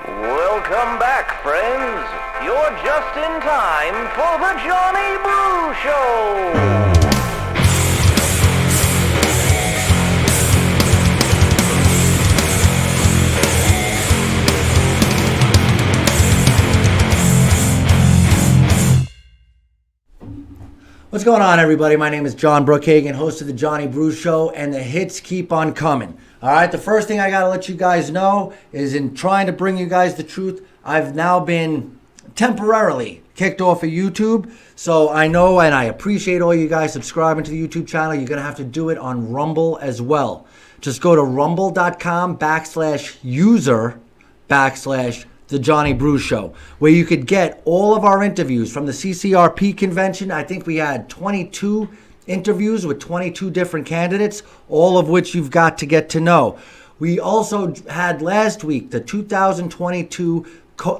Welcome back, friends. You're just in time for the Johnny Brew Show. What's going on, everybody? My name is John Brookhagen, host of the Johnny Brew Show, and the hits keep on coming. All right, the first thing I got to let you guys know is in trying to bring you guys the truth, I've now been temporarily kicked off of YouTube. So I know and I appreciate all you guys subscribing to the YouTube channel. You're going to have to do it on Rumble as well. Just go to rumble.com/user/ The Johnny Brew Show, where you could get all of our interviews from the CCRP convention. I think we had 22 interviews with 22 different candidates, all of which you've got to get to know. We also had last week the 2022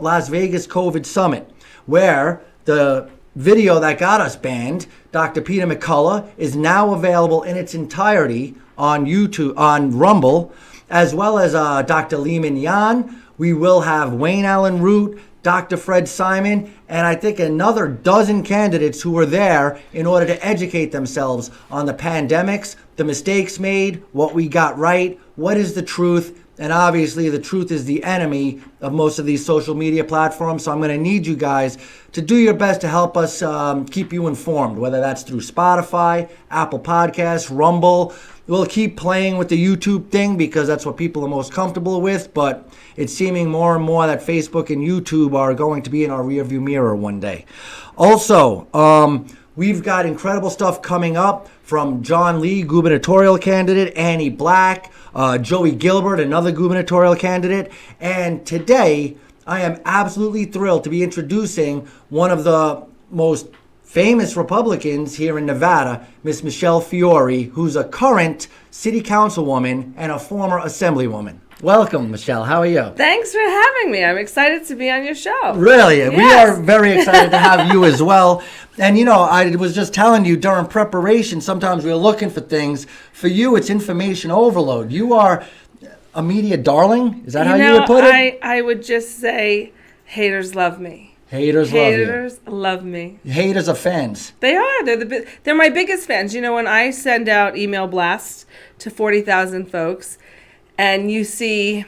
Las Vegas COVID Summit, where the video that got us banned, Dr. Peter McCullough, is now available in its entirety on YouTube, on Rumble, as well as Dr. Lehman Yan. We will have Wayne Allen Root, Dr. Fred Simon, and I think another dozen candidates who were there in order to educate themselves on the pandemics, the mistakes made, what we got right, what is the truth, and obviously the truth is the enemy of most of these social media platforms. So I'm going to need you guys to do your best to help us keep you informed, whether that's through Spotify, Apple Podcasts, Rumble. We'll keep playing with the YouTube thing because that's what people are most comfortable with, but it's seeming more and more that Facebook and YouTube are going to be in our rearview mirror one day. Also, we've got incredible stuff coming up from John Lee, gubernatorial candidate, Annie Black, Joey Gilbert, another gubernatorial candidate, and today I am absolutely thrilled to be introducing one of the most famous Republicans here in Nevada, Miss Michele Fiore, who's a current City Councilwoman and a former Assemblywoman. Welcome, Michele. How are you? Thanks for having me. I'm excited to be on your show. Really? Yes. We are very excited to have you as well. And, you know, I was just telling you during preparation, sometimes we're looking for things. For you, it's information overload. You are a media darling? Is that how you would put it? I would just say haters love me. Haters love me. Haters are fans. They are. They're my biggest fans. You know, when I send out email blasts to 40,000 folks and you see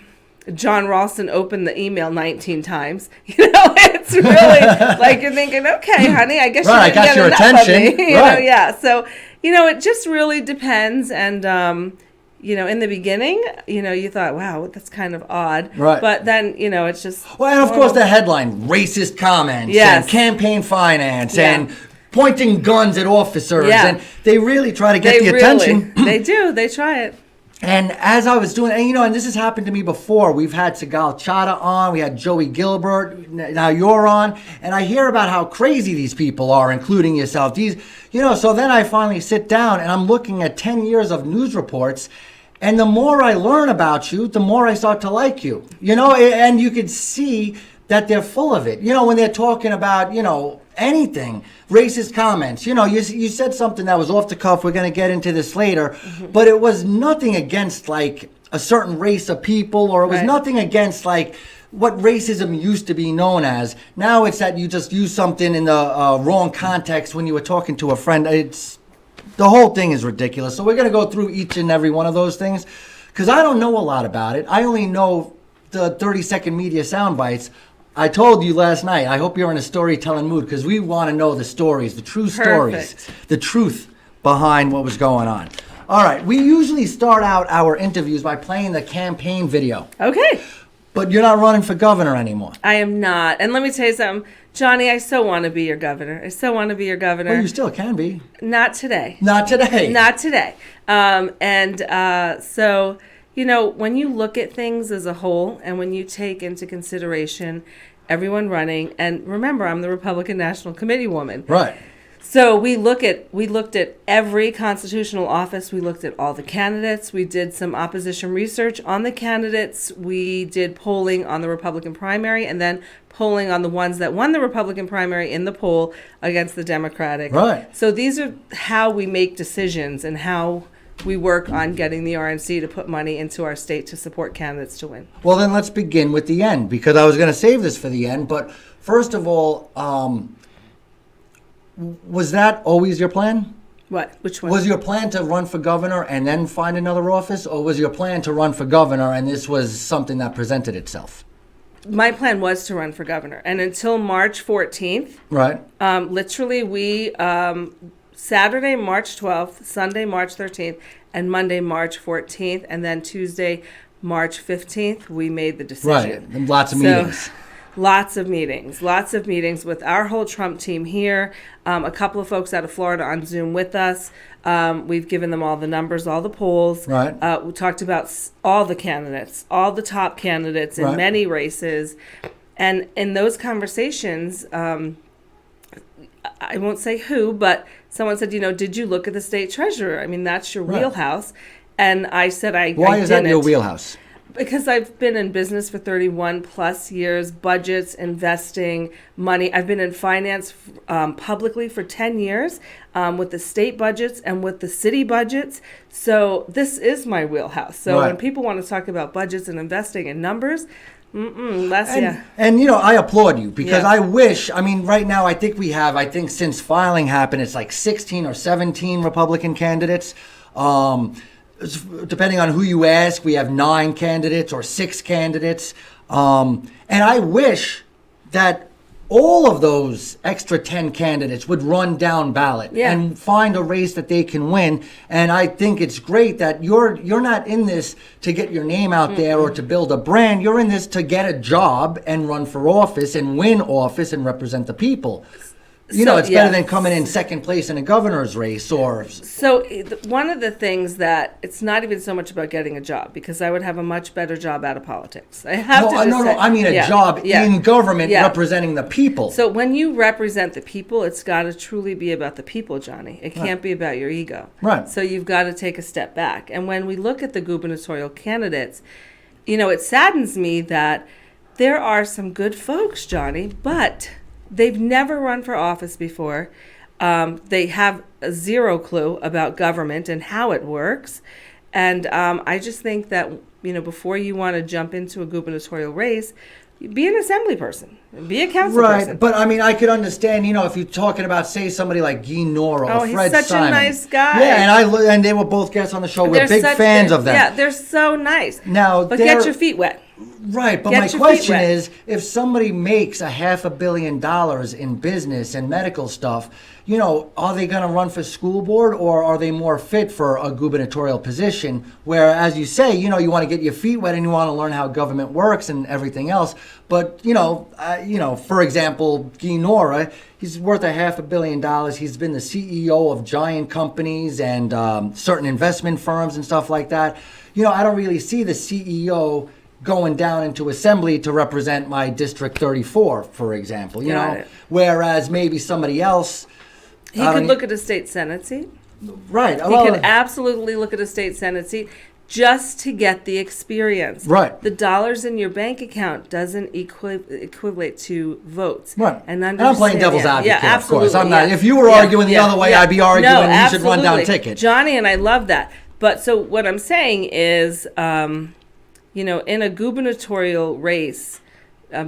John Ralston open the email 19 times, you know, it's really like you're thinking, okay, honey, I guess right, you didn't I got get your enough attention. Of me. You know, yeah. So, you know, it just really depends. And, you know, in the beginning, you know, you thought, wow, that's kind of odd. Right. But then, you know, it's just... Well, and of course the headline, racist comments yes. and campaign finance yeah. and pointing guns at officers. Yeah. And they really try to get the attention. They do. They try it. And as I was doing, and you know, and this has happened to me before. We've had Sigal Chada on, we had Joey Gilbert, now you're on, and I hear about how crazy these people are, including yourself. These, you know, so then I finally sit down and I'm looking at 10 years of news reports, and the more I learn about you, the more I start to like you. You know, and you could see that they're full of it. You know, when they're talking about, you know, anything, racist comments. You know, you said something that was off the cuff. We're going to get into this later. Mm-hmm. But it was nothing against, like, a certain race of people, or it was right. nothing against, like, what racism used to be known as. Now it's that you just use something in the wrong context when you were talking to a friend. The whole thing is ridiculous. So we're going to go through each and every one of those things because I don't know a lot about it. I only know the 30-second media sound bites. I told you last night, I hope you're in a storytelling mood because we want to know the stories, the true stories, the truth behind what was going on. All right, we usually start out our interviews by playing the campaign video. Okay. But you're not running for governor anymore. I am not. And let me tell you something. Johnny, I so want to be your governor. I so want to be your governor. Well, you still can be. Not today. Not today. Not today. So, you know, when you look at things as a whole and when you take into consideration everyone running, and remember, I'm the Republican National Committee woman. Right. So we looked at every constitutional office. We looked at all the candidates. We did some opposition research on the candidates. We did polling on the Republican primary and then polling on the ones that won the Republican primary in the poll against the Democratic. Right. So these are how we make decisions and how we work on getting the RNC to put money into our state to support candidates to win. Well, then let's begin with the end, because I was going to save this for the end. But first of all, was that always your plan? What? Which one? Was your plan to run for governor and then find another office, or was your plan to run for governor and this was something that presented itself? My plan was to run for governor, and until March 14th, Right. literally we Saturday, March 12th, Sunday, March 13th, and Monday, March 14th, and then Tuesday, March 15th, we made the decision. Right. And lots of meetings. Lots of meetings with our whole Trump team here, a couple of folks out of Florida on Zoom with us. We've given them all the numbers, all the polls. Right. We talked about all the candidates, all the top candidates in Right. many races. And in those conversations, I won't say who, but someone said, did you look at the state treasurer? I mean, that's your Right. wheelhouse. And I said, Why is that didn't. your wheelhouse? Because I've been in business for 31 plus years, budgets, investing, money. I've been in finance publicly for 10 years with the state budgets and with the city budgets. So this is my wheelhouse. So Right. when people want to talk about budgets and investing and numbers, that's, yeah. And I applaud you, because Yeah. I wish, right now I think since filing happened, it's like 16 or 17 Republican candidates. Depending on who you ask, we have 9 candidates or 6 candidates. And I wish that all of those extra 10 candidates would run down ballot Yeah. and find a race that they can win. And I think it's great that you're not in this to get your name out there or to build a brand. You're in this to get a job and run for office and win office and represent the people. It's yeah. better than coming in second place in a governor's race or... So one of the things that it's not even so much about getting a job, because I would have a much better job out of politics. I have to just say, I mean a job in government representing the people. So when you represent the people, it's got to truly be about the people, Johnny. It can't be about your ego. Right. So you've got to take a step back. And when we look at the gubernatorial candidates, it saddens me that there are some good folks, Johnny, but they've never run for office before. They have zero clue about government and how it works. And I just think that, before you want to jump into a gubernatorial race, be an assembly person, be a council person. Right, but I could understand, if you're talking about, say, somebody like Guy Nora or Fred Simon. He's such a nice guy. Yeah, and they were both guests on the show. We're big fans of them. Yeah, they're so nice. But get your feet wet. Right, but my question is, if somebody makes $500 million in business and medical stuff, are they going to run for school board, or are they more fit for a gubernatorial position where, as you say, you want to get your feet wet and you want to learn how government works and everything else. But, for example, Guy Nora, he's worth $500 million. He's been the CEO of giant companies and certain investment firms and stuff like that. I don't really see the CEO going down into assembly to represent my District 34, for example, whereas maybe somebody else... He could look at a state Senate seat. Right. He could absolutely look at a state Senate seat just to get the experience. Right. The dollars in your bank account doesn't equate to votes. Right. And I'm playing devil's advocate, yeah, of course. I'm absolutely, not. If you were arguing the other way, I'd be arguing you should run down ticket. Johnny, and I love that. But so what I'm saying is... in a gubernatorial race,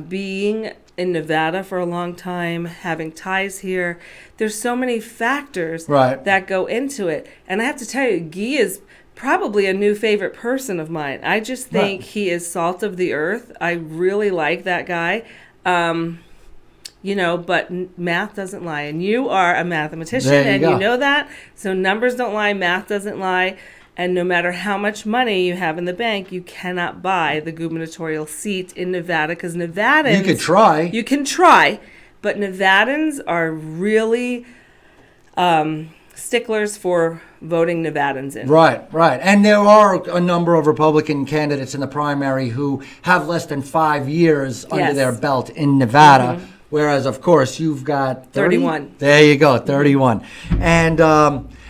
being in Nevada for a long time, having ties here, there's so many factors that go into it. And I have to tell you, Guy is probably a new favorite person of mine. I just think he is salt of the earth. I really like that guy. But math doesn't lie. And you are a mathematician, and you know that. So numbers don't lie, math doesn't lie. And no matter how much money you have in the bank, you cannot buy the gubernatorial seat in Nevada, because Nevadans... You could try. You can try, but Nevadans are really sticklers for voting Nevadans in. Right. And there are a number of Republican candidates in the primary who have less than 5 years under their belt in Nevada, whereas, of course, you've got 31. There you go, 31.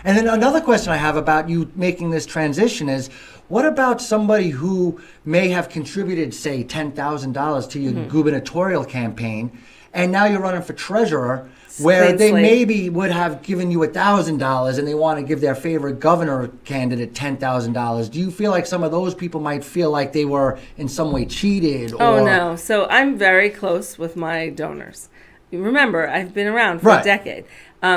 And then another question I have about you making this transition is, What about somebody who may have contributed, say, $10,000 to your gubernatorial campaign, and now you're running for treasurer, where Clean they slate. maybe would have given you $1,000 and they want to give their favorite governor candidate $10,000? Do you feel like some of those people might feel like they were in some way cheated? Or... Oh, no. So I'm very close with my donors. Remember, I've been around for a decade.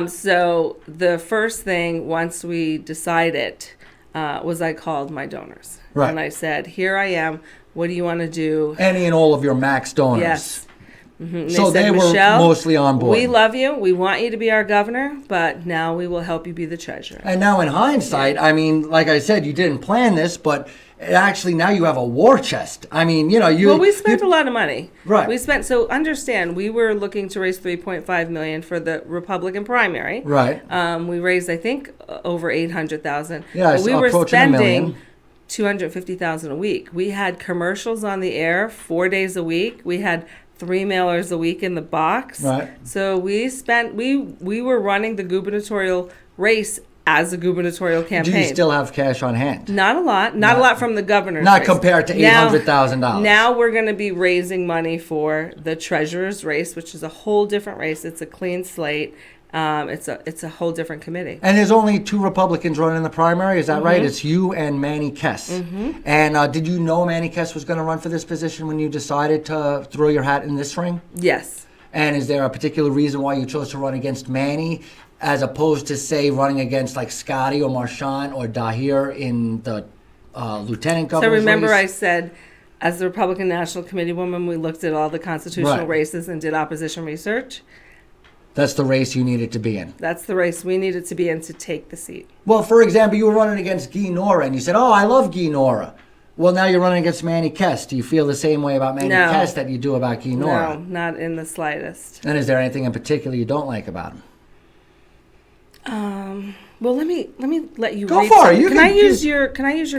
So the first thing, once we decided, was I called my donors. Right. And I said, here I am. What do you want to do? Any and all of your max donors. Yes. Mm-hmm. So they were Michelle, mostly on board. We love you. We want you to be our governor, but now we will help you be the treasurer. And now in hindsight, I mean, like I said, you didn't plan this, but actually now you have a war chest. I mean, you know, Well, we spent a lot of money. Right. We spent, so understand, we were looking to raise $3.5 million for the Republican primary. Right. We raised, I think, over $800,000. Yeah, but we were approaching $1 million. spending $250,000 a week. We had commercials on the air 4 days a week. We had 3 mailers a week in the box. Right. So we spent, we were running the gubernatorial race as a gubernatorial campaign. Do you still have cash on hand? Not a lot. Not a lot from the governor's Not race. compared to $800,000. Now we're going to be raising money for the treasurer's race, which is a whole different race. It's a clean slate. It's a whole different committee. And there's only 2 Republicans running in the primary, is that right? Mm-hmm. It's you and Manny Kess. And did you know Manny Kess was going to run for this position when you decided to throw your hat in this ring? Yes. And is there a particular reason why you chose to run against Manny as opposed to, say, running against like Scotty or Marchand or Dahir in the lieutenant So governor's remember race? I said, as the Republican National Committee woman, we looked at all the constitutional Right. races and did opposition research. That's the race you needed to be in. That's the race we needed to be in to take the seat. Well, for example, you were running against Guy Nora, and you said, oh, I love Guy Nora. Well, now you're running against Manny Kess. Do you feel the same way about Manny No. Kess that you do about Guy Nora? No, not in the slightest. And is there anything in particular you don't like about him? Well, let me let you Go read for it. some- You can can I use do- your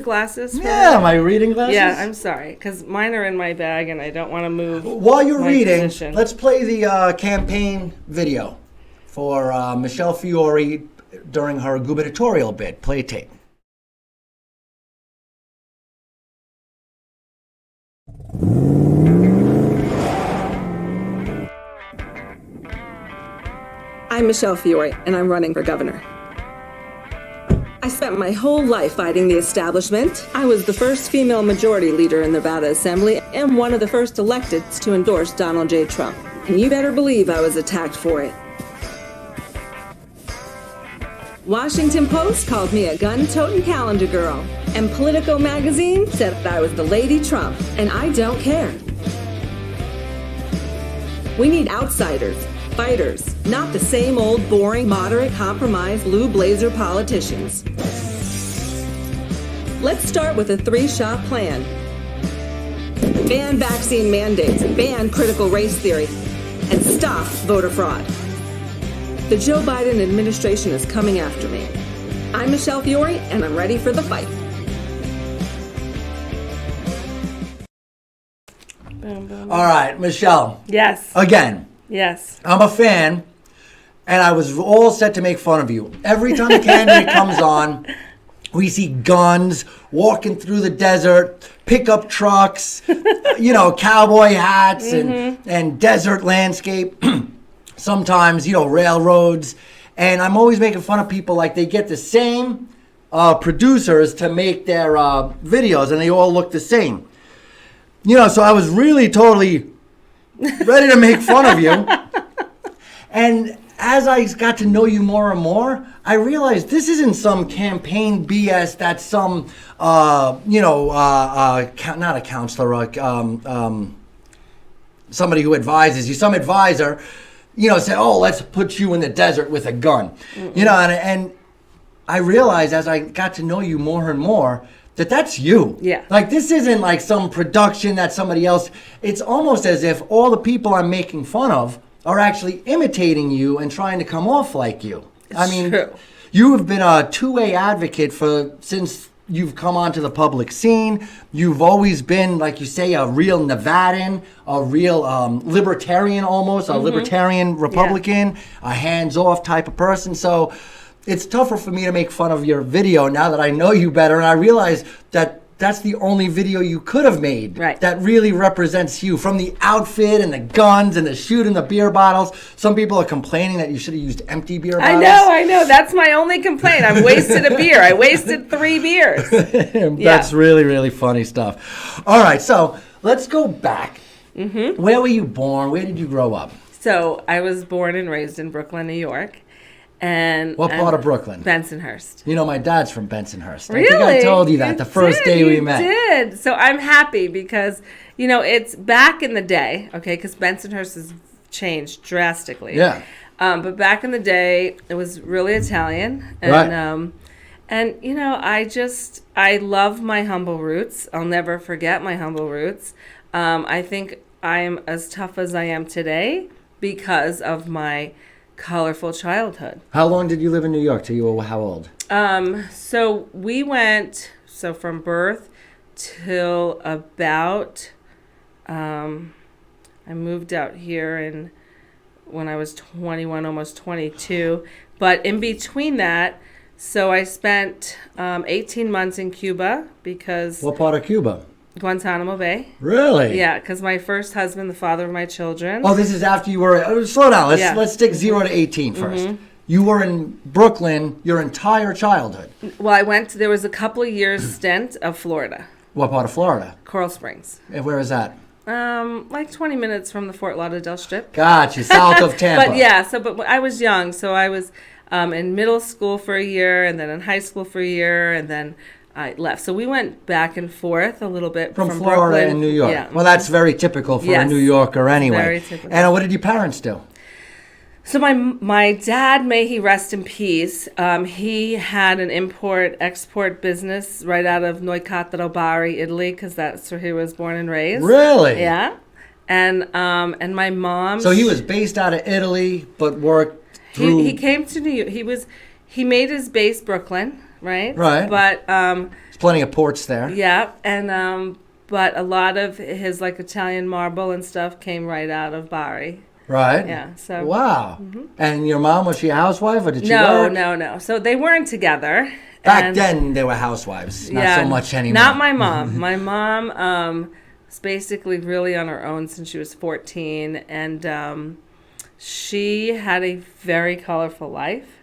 glasses? for Yeah, that? my reading glasses? Yeah, I'm sorry, because mine are in my bag and I don't want to move. While you're my reading, position. let's play the campaign video for Michele Fiore during her gubernatorial bid. Play tape. I'm Michele Fiore, and I'm running for governor. I spent my whole life fighting the establishment. I was the first female majority leader in the Nevada Assembly and one of the first electeds to endorse Donald J. Trump. And you better believe I was attacked for it. Washington Post called me a gun-toting calendar girl, and Politico magazine said I was the Lady Trump, and I don't care. We need outsiders, fighters, not the same old boring, moderate, compromise, blue blazer politicians. Let's start with a 3-shot plan. Ban vaccine mandates, ban critical race theory, and stop voter fraud. The Joe Biden administration is coming after me. I'm Michele Fiore, and I'm ready for the fight. Boom, boom. All right, Michele. Yes. Again, Yes. I'm a fan, and I was all set to make fun of you. Every time a candidate comes on, we see guns, walking through the desert, pickup trucks, cowboy hats, and desert landscape. Sometimes, railroads. And I'm always making fun of people like they get the same producers to make their videos, and they all look the same. So I was really totally ready to make fun of you. And as I got to know you more and more, I realized this isn't some campaign BS that's some, not a counselor, somebody who advises you, some advisor, say, oh, let's put you in the desert with a gun. And I realized as I got to know you more and more, that's you. Yeah. Like, this isn't like some production that somebody else, it's almost as if all the people I'm making fun of are actually imitating you and trying to come off like you. True. You have been a two-way advocate since you've come onto the public scene. You've always been, like you say, a real Nevadan, a real libertarian almost, a libertarian Republican, a hands-off type of person. So it's tougher for me to make fun of your video now that I know you better, and I realize that that's the only video you could have made Right. that really represents you. From the outfit and the guns and the shooting the beer bottles. Some people are complaining that you should have used empty beer bottles. I know. That's my only complaint. I wasted a beer. I wasted 3 beers. That's really, really funny stuff. All right, so let's go back. Mm-hmm. Where were you born? Where did you grow up? So I was born and raised in Brooklyn, New York. And What part of Brooklyn? Bensonhurst. You know, my dad's from Bensonhurst. Really? I think I told you that the first day we met. You did. So I'm happy because, you know, it's back in the day, okay, because Bensonhurst has changed drastically. Yeah. But back in the day, it was really Italian. And, Right. And, you know, I love my humble roots. I'll never forget my humble roots. I think I'm as tough as I am today because of my colorful childhood. How long did you live in New York till you were how old? So we went, from birth till about, I moved out here when I was 21, almost 22. But in between that, so I spent 18 months in Cuba because What part of Cuba? Guantanamo Bay. Really? Yeah, because my first husband, the father of my children. Oh, this is after you were. Slow down. Yeah. Let's stick 0 to 18 first. You were in Brooklyn your entire childhood. Well, there was a couple of years stint of Florida, What part of Florida? Coral Springs. And where is that? Like 20 minutes from the Fort Lauderdale Strip. Gotcha. South of Tampa. But yeah, but I was young, so I was in middle school for a year, and then in high school for a year, and then I left. So we went back and forth a little bit From Florida Brooklyn. and New York. Yeah. Well, that's very typical for a Yes. New Yorker anyway. Very typical. And what did your parents do? So my dad, may he rest in peace, he had an import-export business right out of Neucattaro Bari, Italy, because that's where he was born and raised. Really? Yeah. And my mom... So he was based out of Italy, but worked through... He came to New York. He made his base Brooklyn, right? Right. But... There's plenty of ports there. yeah, and but a lot of his like Italian marble and stuff came right out of Bari. Right? Yeah, so... Wow. And your mom, was she a housewife or did she No, work? no. So they weren't together. Back then, they were housewives. Not so much anymore. Not my mom. My mom was basically really on her own since she was 14, and she had a very colorful life.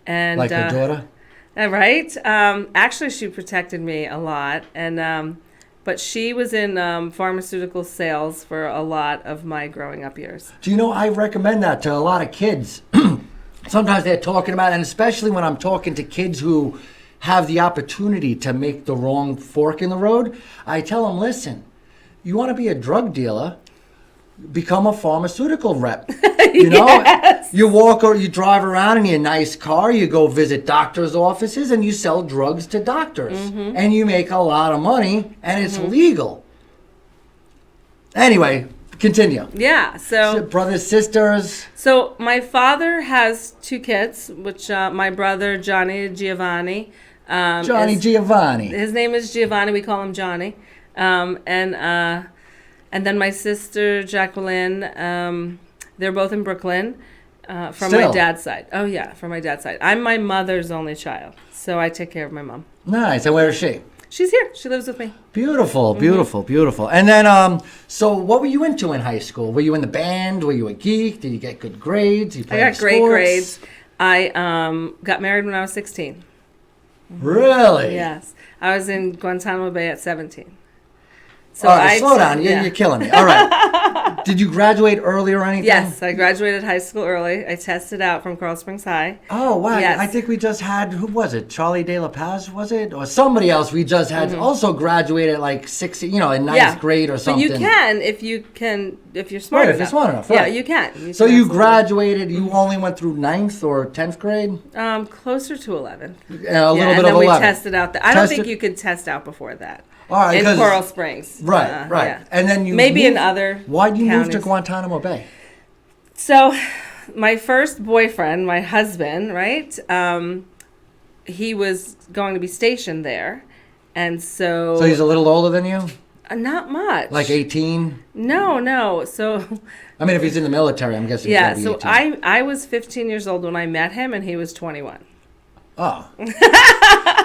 And Like her daughter? Right. Actually, she protected me a lot, and but she was in pharmaceutical sales for a lot of my growing up years. Do you know, I recommend that to a lot of kids. Sometimes they're talking about it, and especially when I'm talking to kids who have the opportunity to make the wrong fork in the road, I tell them, listen, you want to be a drug dealer, become a pharmaceutical rep. You know, Yes. you walk or you drive around in your nice car, you go visit doctors' offices, and you sell drugs to doctors. And you make a lot of money, and it's legal. Anyway, continue. Yeah. So Brothers, sisters. So my father has 2 kids, which my brother Johnny Giovanni. Giovanni. His name is Giovanni. We call him Johnny. And then my sister Jacqueline. They're both in Brooklyn. From Still? my dad's side. Oh yeah, from my dad's side. I'm my mother's only child, so I take care of my mom. Nice. And where is she? She's here. She lives with me. Beautiful, beautiful, beautiful. And then, so what were you into in high school? Were you in the band? Were you a geek? Did you get good grades? You I played got great sports? grades. I got married when I was 16. Really? Yes. I was in Guantanamo Bay at 17. So All right, slow down. yeah. You're killing me. All right. Did you graduate early or anything? Yes, I graduated high school early. I tested out from Coral Springs High. Oh, wow. Yes. I think we just had, who was it? Charlie De La Paz, was it? Or somebody else we just had also graduated at like 16, in ninth grade or something. But you can if you're smart Right, enough. if you're smart enough, Yeah, right. you can. So can you absolutely. graduated, you only went through 9th or 10th grade? Closer to 11. A little yeah, bit and of then 11. we tested out. I don't Tested- think you could test out before that. All right, in 'cause- Coral Springs. Right, right. Yeah. And then you maybe in moved- other Why'd you move to counties. Guantanamo Bay? So, my first boyfriend, my husband, right? He was going to be stationed there, and so So he's a little older than you? not much. Like 18? No. So I mean, if he's in the military, I'm guessing yeah. he's So gotta be 18. I was 15 years old when I met him, and he was 21. Oh.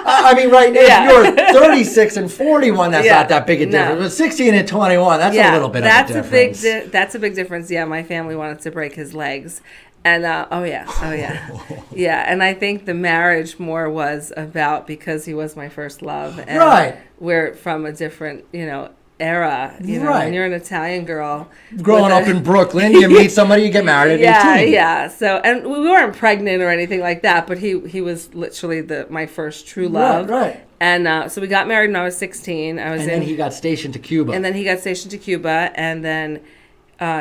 I mean, right now, if you're 36 and 41, that's not that big a difference. But 16 and 21, that's a little bit of a difference. That's a big difference. Yeah, my family wanted to break his legs. And, yeah. And I think the marriage more was about because he was my first love. And right. We're from a different, era. When you're an Italian girl. Growing up in Brooklyn, you meet somebody, you get married at 18. Yeah. So, and we weren't pregnant or anything like that, but he was literally my first true love. Right. And so we got married when I was 16. Then he got stationed to Cuba. And then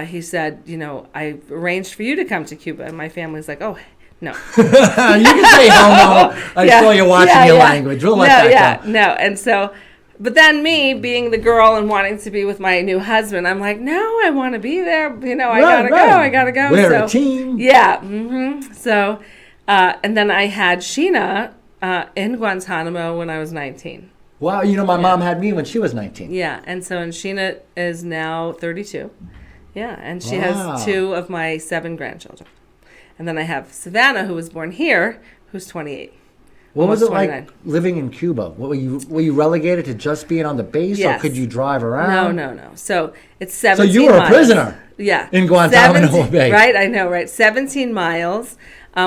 he said, I arranged for you to come to Cuba. And my family's like, oh, no. You can say hell no. I saw you watching your language. We'll let that go. No. And so, but then me being the girl and wanting to be with my new husband, I'm like, no, I want to be there. I gotta go. We're a team. Yeah. Mm-hmm. So, and then I had Sheena in Guantanamo when I was 19. Wow. My mom had me when she was 19. Yeah. And Sheena is now 32. Yeah, and she has 2 of my 7 grandchildren. And then I have Savannah, who was born here, who's 28. What was it 29. Like living in Cuba? Were you relegated to just being on the base, or could you drive around? No. So it's 17 miles. So you were a prisoner in Guantanamo Bay. Right, I know, right? 17 miles.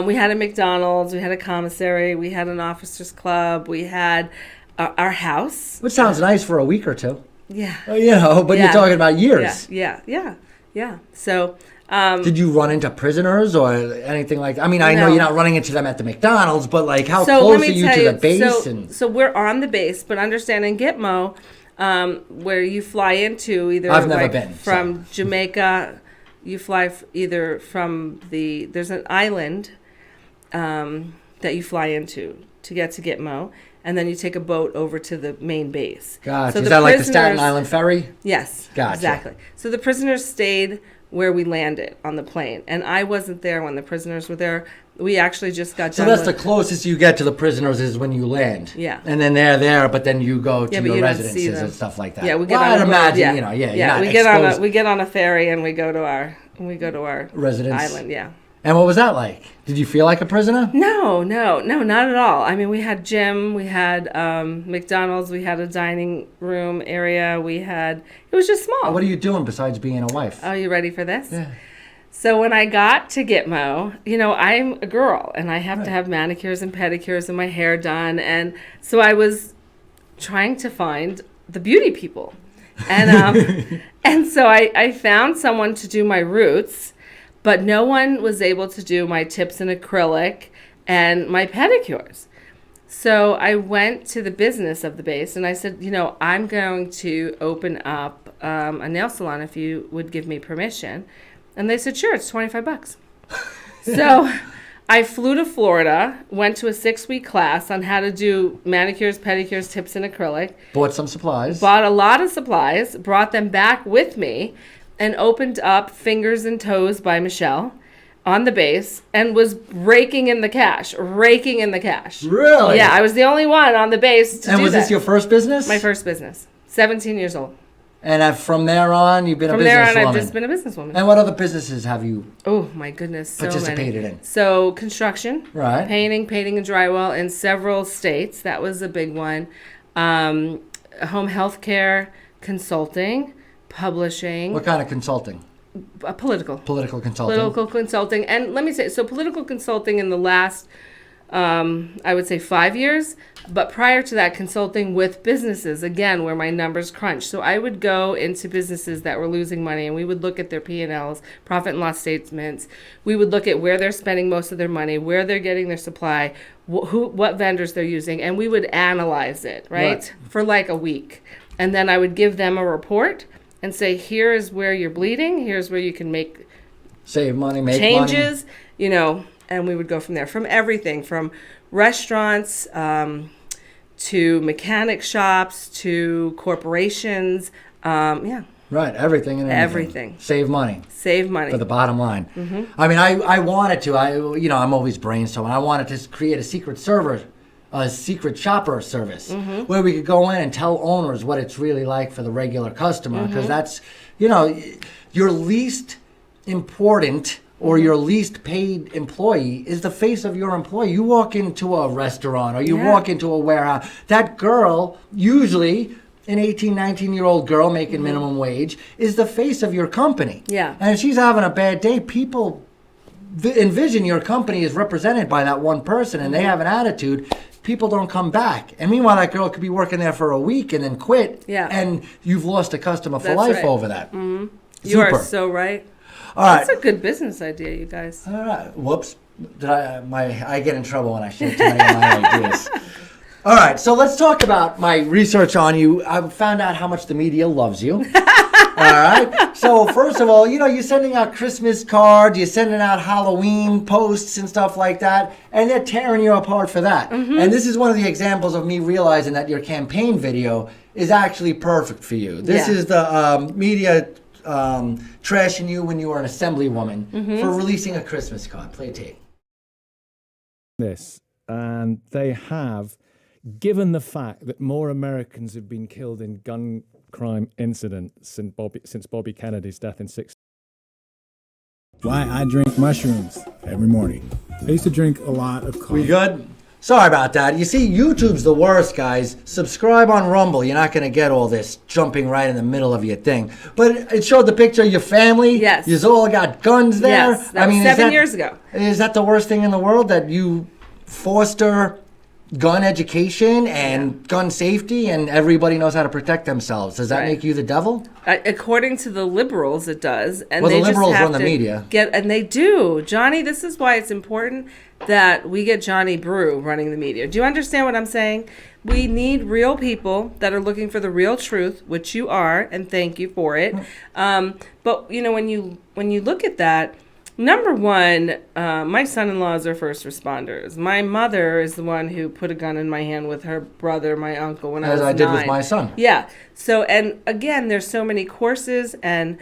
We had a McDonald's, we had a commissary, we had an officers club, we had our house. Which sounds nice for a week or two. Yeah. But you're talking about years. Yeah. So, did you run into prisoners or anything like that? I mean, I know you're not running into them at the McDonald's, but like how close are you to the base? So we're on the base, but understand in Gitmo, where you fly into either I've never been, from Jamaica, you fly either from there's an island that you fly into to get to Gitmo. And then you take a boat over to the main base. Gotcha. So is that like the Staten Island ferry? Yes. Gotcha. Exactly. So the prisoners stayed where we landed on the plane. And I wasn't there when the prisoners were there. We actually just got done. So that's the closest you get to the prisoners is when you land. Yeah. And then they're there, but then you go to your residences and stuff like that. Yeah, we get on a boat. Yeah. We get on a ferry and we go to our residence island. Yeah. And what was that like? Did you feel like a prisoner? No, not at all. I mean, we had gym, we had McDonald's, we had a dining room area, it was just small. What are you doing besides being a wife? Are you ready for this? Yeah. So when I got to Gitmo, I'm a girl and I have to have manicures and pedicures and my hair done. And so I was trying to find the beauty people. And and so I found someone to do my roots. But no one was able to do my tips in acrylic and my pedicures. So I went to the business of the base and I said, I'm going to open up a nail salon if you would give me permission. And they said, sure, it's $25. So I flew to Florida, went to a 6-week class on how to do manicures, pedicures, tips in acrylic. Bought some supplies. Bought a lot of supplies, brought them back with me. And opened up Fingers and Toes by Michele on the base and was raking in the cash. Really? Yeah, I was the only one on the base to do that. And was this your first business? My first business. 17 years old. And from there on, you've been a businesswoman? From there on, I've just been a businesswoman. And what other businesses have you my goodness, participated in? So construction, right? Painting and drywall in several states. That was a big one. Home health care, consulting. Publishing. What kind of consulting? Political consulting. And let me say, so political consulting in the last, I would say 5 years, but prior to that, consulting with businesses, again, where my numbers crunch. So I would go into businesses that were losing money and we would look at their P&Ls, profit and loss statements. We would look at where they're spending most of their money, where they're getting their supply, what vendors they're using, and we would analyze it, right? For like a week. And then I would give them a report and say, here is where you're bleeding. Here's where you can save money, make changes, money. And we would go from there. From everything, from restaurants to mechanic shops to corporations. Right, everything and everything. Save money. For the bottom line. Mm-hmm. I mean, I wanted to. I'm always brainstorming. I wanted to create a secret shopper service where we could go in and tell owners what it's really like for the regular customer, because that's, your least important or your least paid employee is the face of your employee. You walk into a restaurant or you walk into a warehouse, that girl, usually an 18, 19-year-old girl making minimum wage, is the face of your company. Yeah. And if she's having a bad day, people envision your company is represented by that one person and they have an attitude. People don't come back. And meanwhile, that girl could be working there for a week and then quit. Yeah. And you've lost a customer for That's life right. over that. You are so right. All right. That's a good business idea, you guys. All right. Whoops. I get in trouble when I share too many of my ideas. All right. So let's talk about my research on you. I found out how much the media loves you. All right. So first of all, you're sending out Christmas cards, you're sending out Halloween posts and stuff like that, and they're tearing you apart for that. And this is one of the examples of me realizing that your campaign video is actually perfect for you. This is the media trashing you when you were an Assemblywoman for releasing a Christmas card. Play tape. This, and they have, given the fact that more Americans have been killed in gun crime incidents since Bobby Kennedy's death in '60. Why I drink mushrooms every morning. I used to drink a lot of coffee. We good? Sorry about that. You see, YouTube's the worst, guys. Subscribe on Rumble. You're not going to get all this jumping right in the middle of your thing. But it showed the picture of your family. Yes. You all got guns there. Yes, that was 7 years ago. Is that the worst thing in the world, that you foster gun education and gun safety and everybody knows how to protect themselves? Does that make you the devil? According to the liberals, it does. And Well, they the liberals just have run the to media. And they do. Johnny, this is why it's important that we get Johnny Brew running the media. Do you understand what I'm saying? We need real people that are looking for the real truth, which you are, and thank you for it. But, when you look at that, number one, my son-in-laws are first responders. My mother is the one who put a gun in my hand with her brother, my uncle, when I was 9. As I did with my son. Yeah. So, and again, there's so many courses and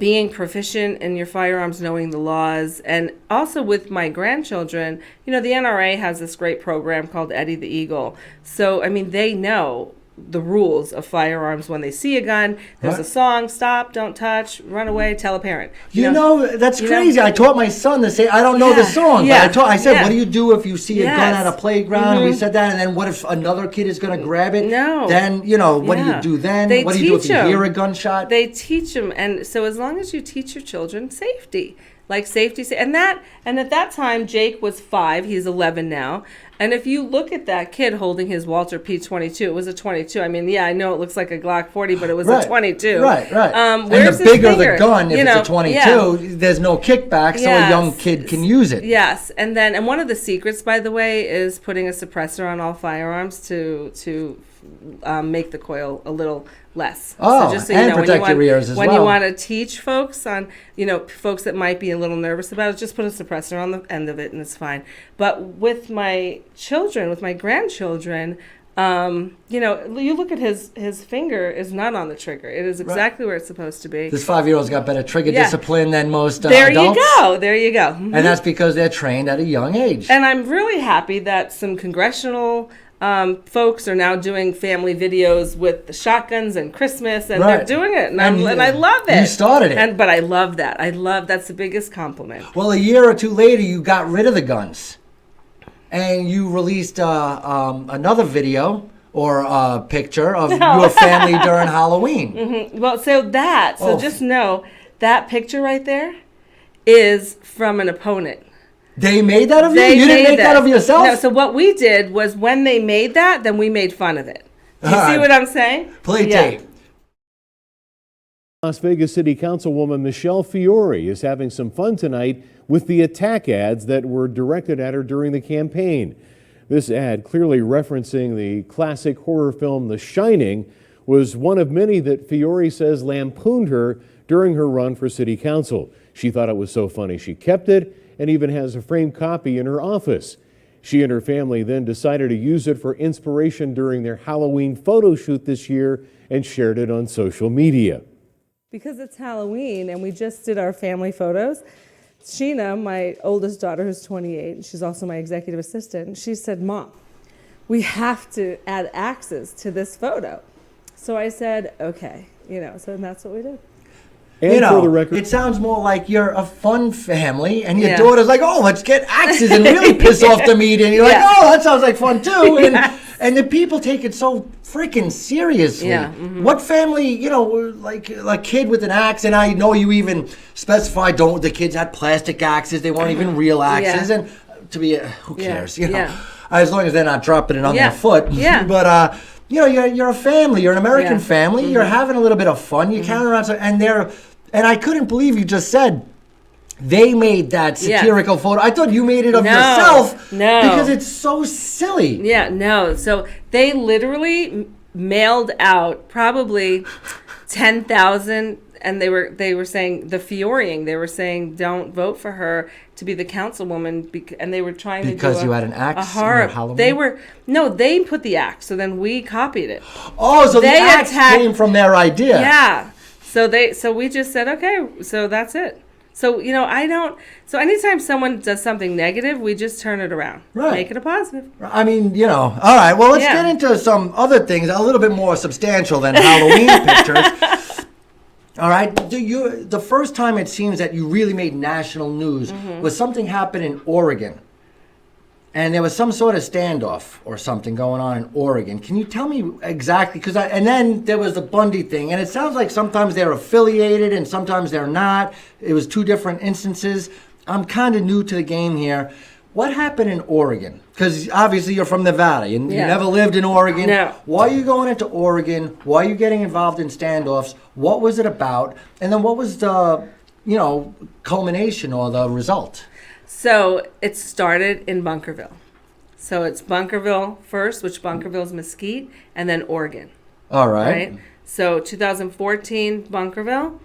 being proficient in your firearms, knowing the laws. And also with my grandchildren, the NRA has this great program called Eddie the Eagle. So, they know the rules of firearms. When they see a gun, there's a song: stop, don't touch, run away, tell a parent. That's crazy. I taught my son to say, I don't know the song, but I said, what do you do if you see a gun at a playground? And we said that, and then what if another kid is going to grab it? No. Then, what do you do then? What do you do if you hear a gunshot? They teach them. And so as long as you teach your children safety, and at that time, Jake was 5, he's 11 now. And if you look at that kid holding his Walter P22, it was a 22. I know it looks like a Glock 40, but it was a 22. Right. And the bigger the gun, if it's a 22, there's no kickback, so a young kid can use it. Yes, and one of the secrets, by the way, is putting a suppressor on all firearms to make the coil a little less. Oh, so just so you know, protect your ears as well. When you want to teach folks on, folks that might be a little nervous about it, just put a suppressor on the end of it and it's fine. But with my children, with my grandchildren, you look at his finger is not on the trigger. It is exactly where it's supposed to be. This 5-year-old's got better trigger discipline than most There adults. There you go. Mm-hmm. And that's because they're trained at a young age. And I'm really happy that some congressional folks are now doing family videos with the shotguns and Christmas, and they're doing it, and I love it. You started it. But I love that. That's the biggest compliment. Well, a year or two later, you got rid of the guns, and you released another video or picture of your family during Halloween. Mm-hmm. Well, just know that picture right there is from an opponent. They made that of you? You didn't make that of yourself? No, so what we did was when they made that, then we made fun of it. Do you see what I'm saying? Play tape. Las Vegas City Councilwoman Michele Fiore is having some fun tonight with the attack ads that were directed at her during the campaign. This ad, clearly referencing the classic horror film The Shining, was one of many that Fiore says lampooned her during her run for city council. She thought it was so funny she kept it and even has a framed copy in her office. She and her family then decided to use it for inspiration during their Halloween photo shoot this year and shared it on social media. Because it's Halloween and we just did our family photos, Sheena, my oldest daughter who's 28, she's also my executive assistant, she said, Mom, we have to add axes to this photo. So I said, okay, so that's what we did. And you know, for the record, it sounds more like you're a fun family, and your Yeah. daughter's like, "Oh, let's get axes and really piss off the media." And you're like, Yeah. "Oh, that sounds like fun too." And Yes. and the people take it so freaking seriously. Yeah, mhm. What family, like a kid with an axe? And I know you even specified the kids had plastic axes; they weren't even real axes. Yeah. And to be, who Yeah, cares? yeah. As long as they're not dropping it on Yeah, their foot. yeah. But you're a family. You're an American Yeah. family. You're having a little bit of fun. You carry around, and I couldn't believe you just said they made that Yeah. satirical photo. I thought you made it of No, yourself. no. Because it's so silly. Yeah, no. So they literally mailed out probably 10,000, and they were saying the Fioreing. They were saying don't vote for her to be the councilwoman, and they were trying Because to do you had an axe a in horror. your Halloween? They put the axe, so then we copied it. Oh, so the They axe attacked- came from their idea. Yeah. So we just said, okay, so that's it. So, so anytime someone does something negative, we just turn it around. Right. Make it a positive. I mean, all right. Well, let's Yeah. get into some other things a little bit more substantial than Halloween pictures. All right. The first time it seems that you really made national news was something happened in Oregon. And there was some sort of standoff or something going on in Oregon. Can you tell me exactly? And then there was the Bundy thing. And it sounds like sometimes they're affiliated and sometimes they're not. It was two different instances. I'm kind of new to the game here. What happened in Oregon? Because obviously you're from Nevada. You Yeah. never lived in Oregon. No. Why are you going into Oregon? Why are you getting involved in standoffs? What was it about? And then what was the, culmination or the result? So it started in Bunkerville. So it's Bunkerville first, which Bunkerville is Mesquite, and then Oregon. All right. Right? So 2014, Bunkerville,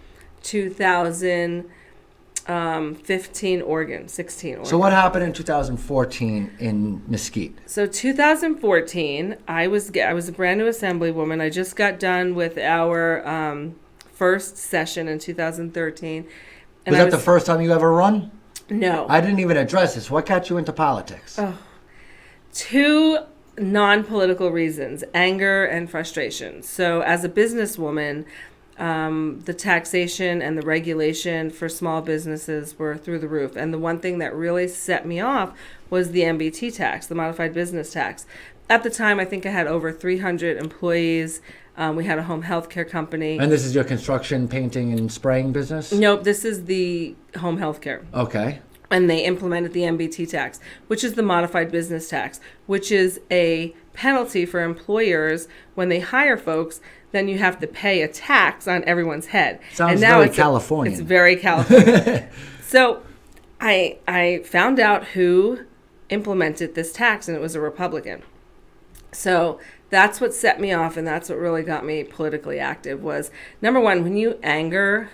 2015, Oregon, 16, Oregon. So what happened in 2014 in Mesquite? So 2014, I was a brand new Assemblywoman. I just got done with our first session in 2013. Was that the first time you ever run? No. I didn't even address this. What got you into politics? Two non-political reasons: anger and frustration. So as a businesswoman, the taxation and the regulation for small businesses were through the roof. And the one thing that really set me off was the MBT tax, the modified business tax. At the time, I think I had over 300 employees. We had a home health care company. And this is your construction, painting, and spraying business? Nope, this is the home health care. Okay. And they implemented the MBT tax, which is the modified business tax, which is a penalty for employers when they hire folks. Then you have to pay a tax on everyone's head. Sounds and now very it's Californian. It's very Californian. So I found out who implemented this tax, and it was a Republican. So that's what set me off, and that's what really got me politically active was, number one, when you anger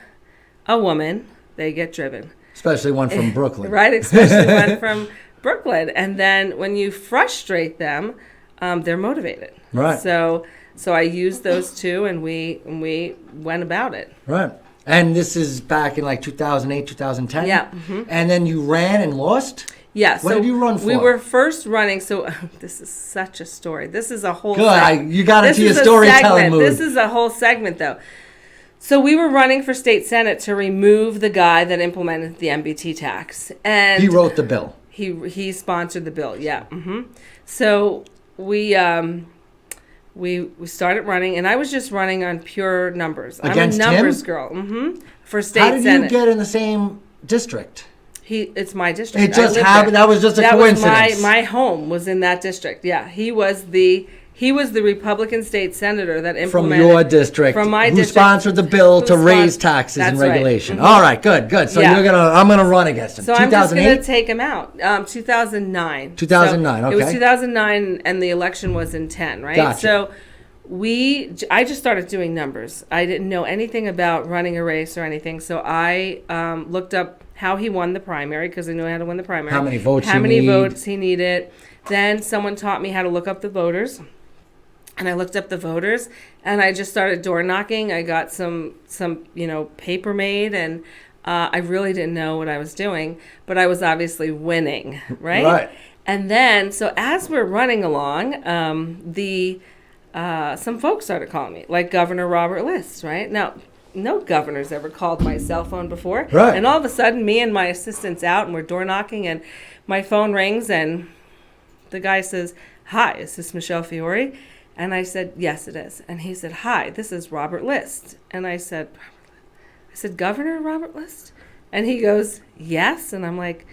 a woman, they get driven. Especially one from Brooklyn. Right, especially one from Brooklyn. And then when you frustrate them, they're motivated. Right. So I used those two, and we went about it. Right. And this is back in like 2008, 2010? Yeah. Mm-hmm. And then you ran and lost? Yeah. What did you run for? We were first running. So this is such a story. This is a whole Good. You got into your This is a storytelling segment. mood. This is a whole segment, though. So we were running for state senate to remove the guy that implemented the MBT tax, and He wrote the bill. He sponsored the bill. Yeah. Mm-hmm. So we started running, and I was just running on pure numbers. Against I'm a numbers him? girl. Mm-hmm. For state How did senate. you get in the same district? It's my district. It just I lived happened. there. That was just a coincidence. Was my home was in that district. Yeah, he was the Republican state senator that From implemented your district, from my who district, sponsored the bill to who raise spon- taxes and That's right. regulation. Mhm. All right, good. So Yeah. I'm gonna run against him. So I'm just 2008. going to take him out. 2009. 2009, So It was okay. 2009, and the election was in 10, right? Gotcha. So I just started doing numbers. I didn't know anything about running a race or anything. So I looked up how he won the primary, because I knew how to win the primary. How many votes How you many need. votes he needed. Then someone taught me how to look up the voters. And I looked up the voters, and I just started door knocking. I got some paper made, and I really didn't know what I was doing, but I was obviously winning, right? Right. And then, so as we're running along, some folks started calling me, like Governor Robert List, right? Now, no governor's ever called my cell phone before. Right. And all of a sudden, me and my assistant's out, and we're door knocking, and my phone rings, and the guy says, "Hi, is this Michele Fiore?" And I said, "Yes, it is." And he said, "Hi, this is Robert List." And I said, "Governor Robert List?" And he goes, "Yes." And I'm like,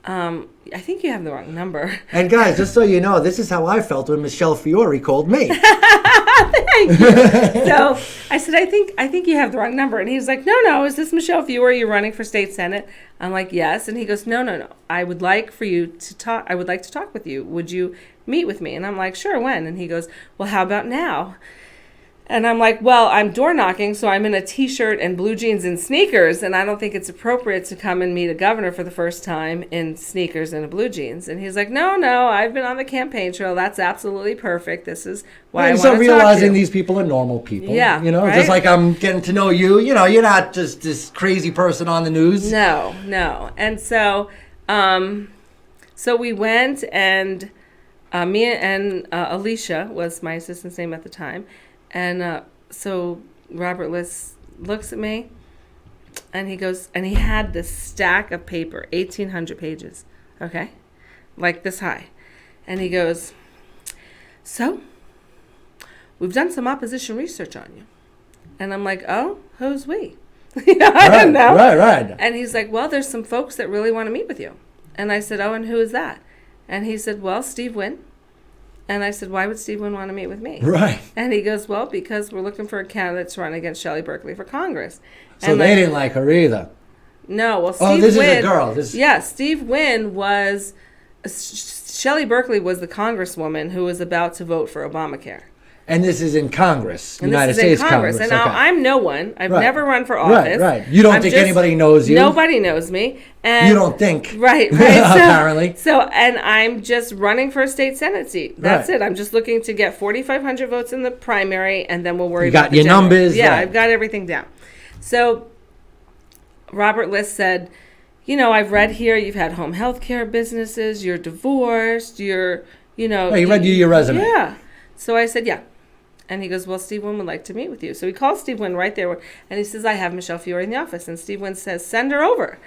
I think you have the wrong number. And guys, just so you know, this is how I felt when Michele Fiore called me. Thank you. So I said, I think you have the wrong number. And he was like, no, is this Michele Fiore? You're running for state senate? I'm like, yes. And he goes, no. I would like to talk with you. Would you meet with me? And I'm like, sure, when? And he goes, well, how about now? And I'm like, well, I'm door knocking, so I'm in a T-shirt and blue jeans and sneakers, and I don't think it's appropriate to come and meet a governor for the first time in sneakers and a blue jeans. And he's like, no, I've been on the campaign trail. That's absolutely perfect. This is why I want to talk to you. So realizing these people are normal people. Yeah, You know, right? just like I'm getting to know you. You know, you're not just this crazy person on the news. No. And so, so we went, and me and Alicia was my assistant's name at the time. And so Robert List looks at me, and he goes, and he had this stack of paper, 1,800 pages, okay, like this high. And he goes, so we've done some opposition research on you. And I'm like, oh, who's we? I don't know. Right. And he's like, well, there's some folks that really want to meet with you. And I said, oh, and who is that? And he said, well, Steve Wynn. And I said, why would Steve Wynn want to meet with me? Right. And he goes, well, because we're looking for a candidate to run against Shelley Berkeley for Congress. So they didn't like her either. No, well, Steve Wynn. Oh, this is a girl. Yeah, Steve Wynn was, Shelley Berkeley was the congresswoman who was about to vote for Obamacare. And this is in Congress, And United this is States in Congress. And now Okay. I'm no one. I've Right. never run for office. Right. You don't think anybody knows you? Nobody knows me. And You don't think. Right. Apparently. So, and I'm just running for a state senate seat. That's Right. it. I'm just looking to get 4,500 votes in the primary, and then we'll worry You about got the your general. numbers, Yeah, right. I've got everything down. So Robert List said, you know, I've read here you've had home health care businesses, you're divorced, you're, you know. Oh, he read you your resume. Yeah. So I said, yeah. And he goes, well, Steve Wynn would like to meet with you. So he calls Steve Wynn right there, and he says, I have Michele Fiore in the office. And Steve Wynn says, send her over.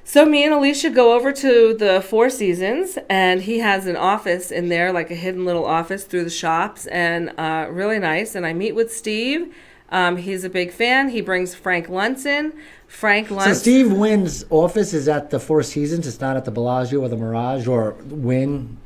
So me and Alicia go over to the Four Seasons, and he has an office in there, like a hidden little office through the shops, and really nice. And I meet with Steve. He's a big fan. He brings Frank Luntz in. So Steve Wynn's office is at the Four Seasons. It's not at the Bellagio or the Mirage or Wynn.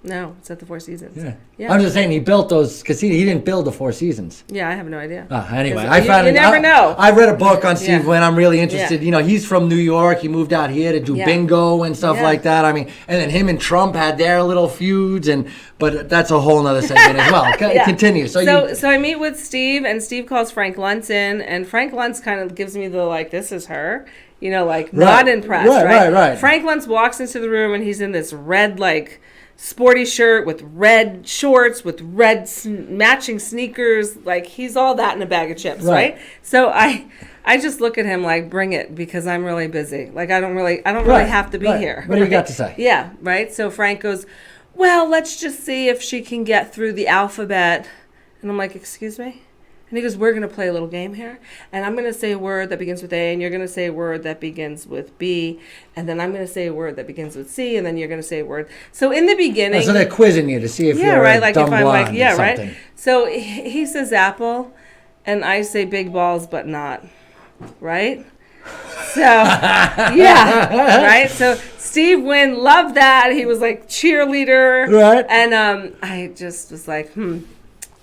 No, it's at the Four Seasons. Yeah. I'm just saying he built those because he didn't build the Four Seasons. Yeah, I have no idea. Anyway, You never know. I read a book on Steve Wynn. I'm really interested. Yeah. You know, he's from New York. He moved out here to do bingo and stuff like that. I mean, and then him and Trump had their little feuds, but that's a whole nother segment as well. Continue. So I meet with Steve, and Steve calls Frank Luntz in, and Frank Luntz kind of gives me the, like, this is her. You know, like, not impressed, right. Frank Luntz walks into the room, and he's in this red, like, sporty shirt with red shorts with red matching sneakers. Like, he's all that in a bag of chips, right? So I just look at him like, bring it, because I'm really busy. Like, I don't really have to be here. What do you got to say? Yeah, right? So Frank goes, well, let's just see if she can get through the alphabet. And I'm like, excuse me? And he goes, we're going to play a little game here. And I'm going to say a word that begins with A, and you're going to say a word that begins with B. And then I'm going to say a word that begins with C, and then you're going to say a word. So in the beginning... so they're quizzing you to see if you're right, a like dumb if I'm blonde like, yeah, or something. right. So he says apple, and I say big balls, but not. Right? So, yeah, right? So Steve Wynn loved that. He was like cheerleader. Right. And I just was like,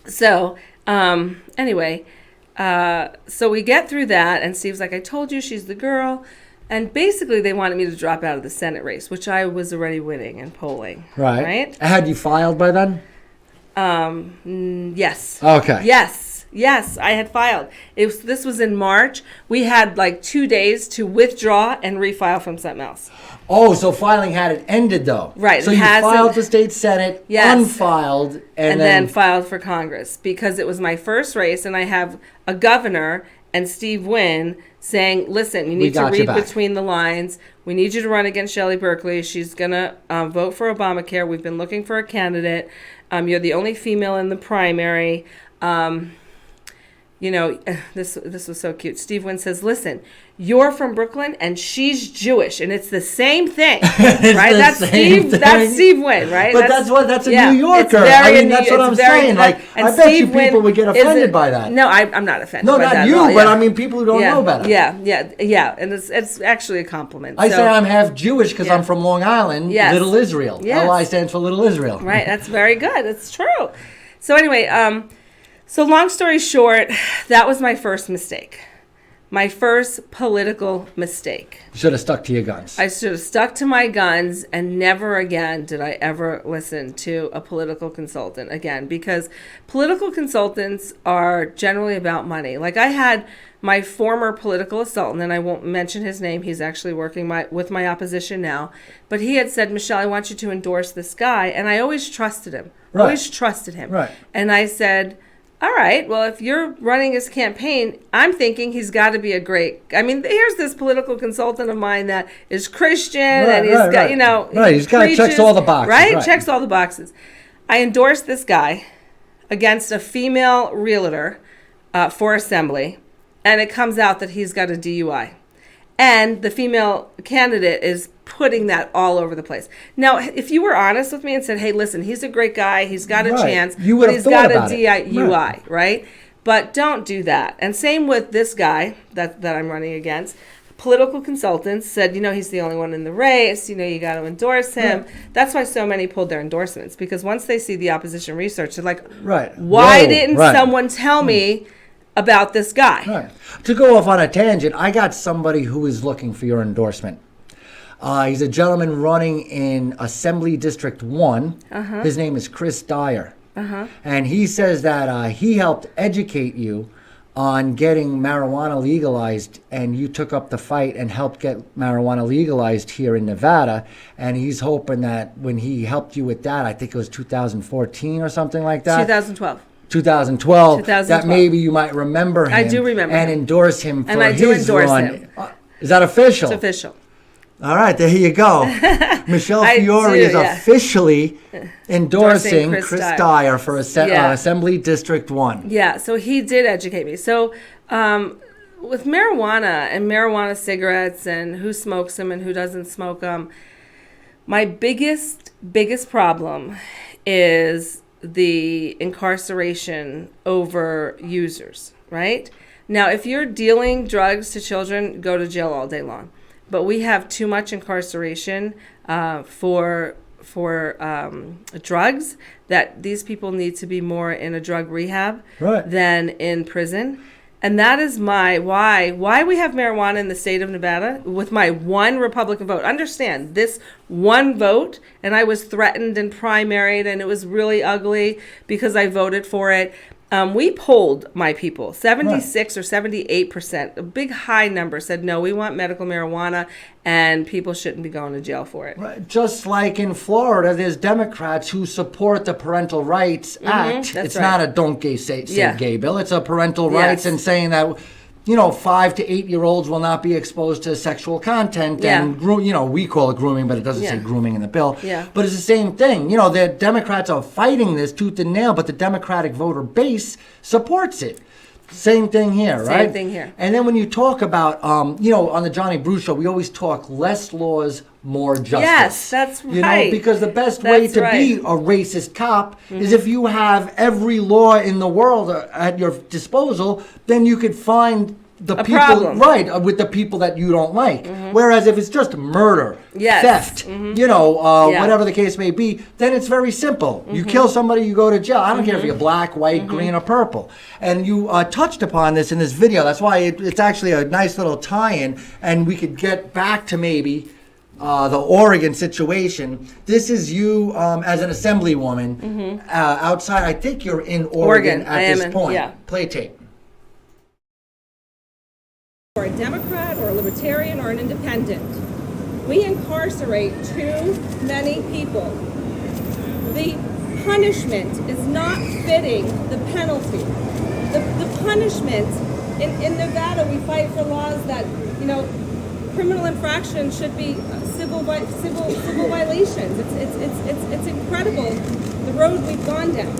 So... anyway, so we get through that, and Steve's like, I told you she's the girl. And basically they wanted me to drop out of the Senate race, which I was already winning and polling. Right? Had you filed by then? Yes. Okay. Yes, I had filed. This was in March. We had like 2 days to withdraw and refile from something else. Oh, so filing hadn't ended though. Right. So you filed for state Senate, unfiled, and then filed for Congress, because it was my first race, and I have a governor and Steve Wynn saying, listen, you need to read between the lines. We need you to run against Shelley Berkeley. She's going to vote for Obamacare. We've been looking for a candidate. You're the only female in the primary. you know, this was so cute. Steve Wynn says, listen, you're from Brooklyn and she's Jewish, and it's the same thing, right? That's Steve Wynn, right? But that's a New Yorker. It's very I mean, that's what I'm saying. Like, I bet you people would get offended by that. No, I'm not offended. No, by not that you, at all, but I mean people who don't know about it. Yeah, and it's actually a compliment. I say I'm half Jewish because I'm from Long Island, Yes. Little Israel. Yes. LI stands for Little Israel. Right, that's very good. It's true. So anyway, so long story short, that was my first mistake. My first political mistake. You should have stuck to your guns. I should have stuck to my guns, and never again did I ever listen to a political consultant again, because political consultants are generally about money. Like, I had my former political consultant, and I won't mention his name, he's actually working with my opposition now, but he had said, Michelle, I want you to endorse this guy, and I always trusted him. Right. Always trusted him. Right. And I said, all right, well, if you're running his campaign, I'm thinking he's got to be a great, I mean, here's this political consultant of mine that is Christian, and he's got, you know. Right, he's got, checks all the boxes. Right, checks all the boxes. I endorsed this guy against a female realtor for Assembly, and it comes out that he's got a DUI. And the female candidate is putting that all over the place. Now, if you were honest with me and said, hey, listen, he's a great guy, he's got a chance, you would but have he's got a about DUI, right? But don't do that. And same with this guy that I'm running against. Political consultants said, you know, he's the only one in the race, you know, you got to endorse him. That's why so many pulled their endorsements, because once they see the opposition research, they're like, why didn't someone tell me about this guy? Right. To go off on a tangent, I got somebody who is looking for your endorsement. He's a gentleman running in Assembly District 1. His name is Chris Dyer. And he says that he helped educate you on getting marijuana legalized, and you took up the fight and helped get marijuana legalized here in Nevada. And he's hoping that when he helped you with that, I think it was 2014 or something like that. 2012, that maybe you might remember him. I do remember and him. endorse him for and I do his endorse run. him. Is that official? It's official. All right, there you go. Michele Fiore is officially endorsing Chris Dyer for Assembly District 1. Yeah, so he did educate me. So with marijuana and marijuana cigarettes and who smokes them and who doesn't smoke them, my biggest problem is the incarceration over users, right? Now, if you're dealing drugs to children, go to jail all day long. But we have too much incarceration for drugs, that these people need to be more in a drug rehab than in prison. And that is why we have marijuana in the state of Nevada with my one Republican vote. Understand, this one vote, and I was threatened and primaried, and it was really ugly because I voted for it. We polled my people, 76 or 78%, a big high number said, no, we want medical marijuana and people shouldn't be going to jail for it. Right. Just like in Florida, there's Democrats who support the Parental Rights Act. It's not a don't gay say gay bill. It's a parental rights, and saying that, you know, 5 to 8 year olds will not be exposed to sexual content. And, you know, we call it grooming, but it doesn't say grooming in the bill. But it's the same thing. You know, the Democrats are fighting this tooth and nail, but the Democratic voter base supports it. Same thing here, right? Same thing here. And then when you talk about, you know, on the Johnny Brew Show, we always talk less laws, more justice. Yes, that's right. You know, because the best way to be a racist cop is if you have every law in the world at your disposal, then you could find the people, with the people that you don't like. Whereas if it's just murder, theft, you know, whatever the case may be, then it's very simple. You kill somebody, you go to jail. I don't care if you're black, white, green, or purple. And you touched upon this in this video. That's why it's actually a nice little tie-in, and we could get back to maybe the Oregon situation. This is you as an Assemblywoman outside. I think you're in Oregon at this point. Play tape. Or a Democrat or a Libertarian or an Independent. We incarcerate too many people. The punishment is not fitting the penalty. The punishment in Nevada, we fight for laws that, you know, criminal infractions should be civil violations. It's incredible the road we've gone down.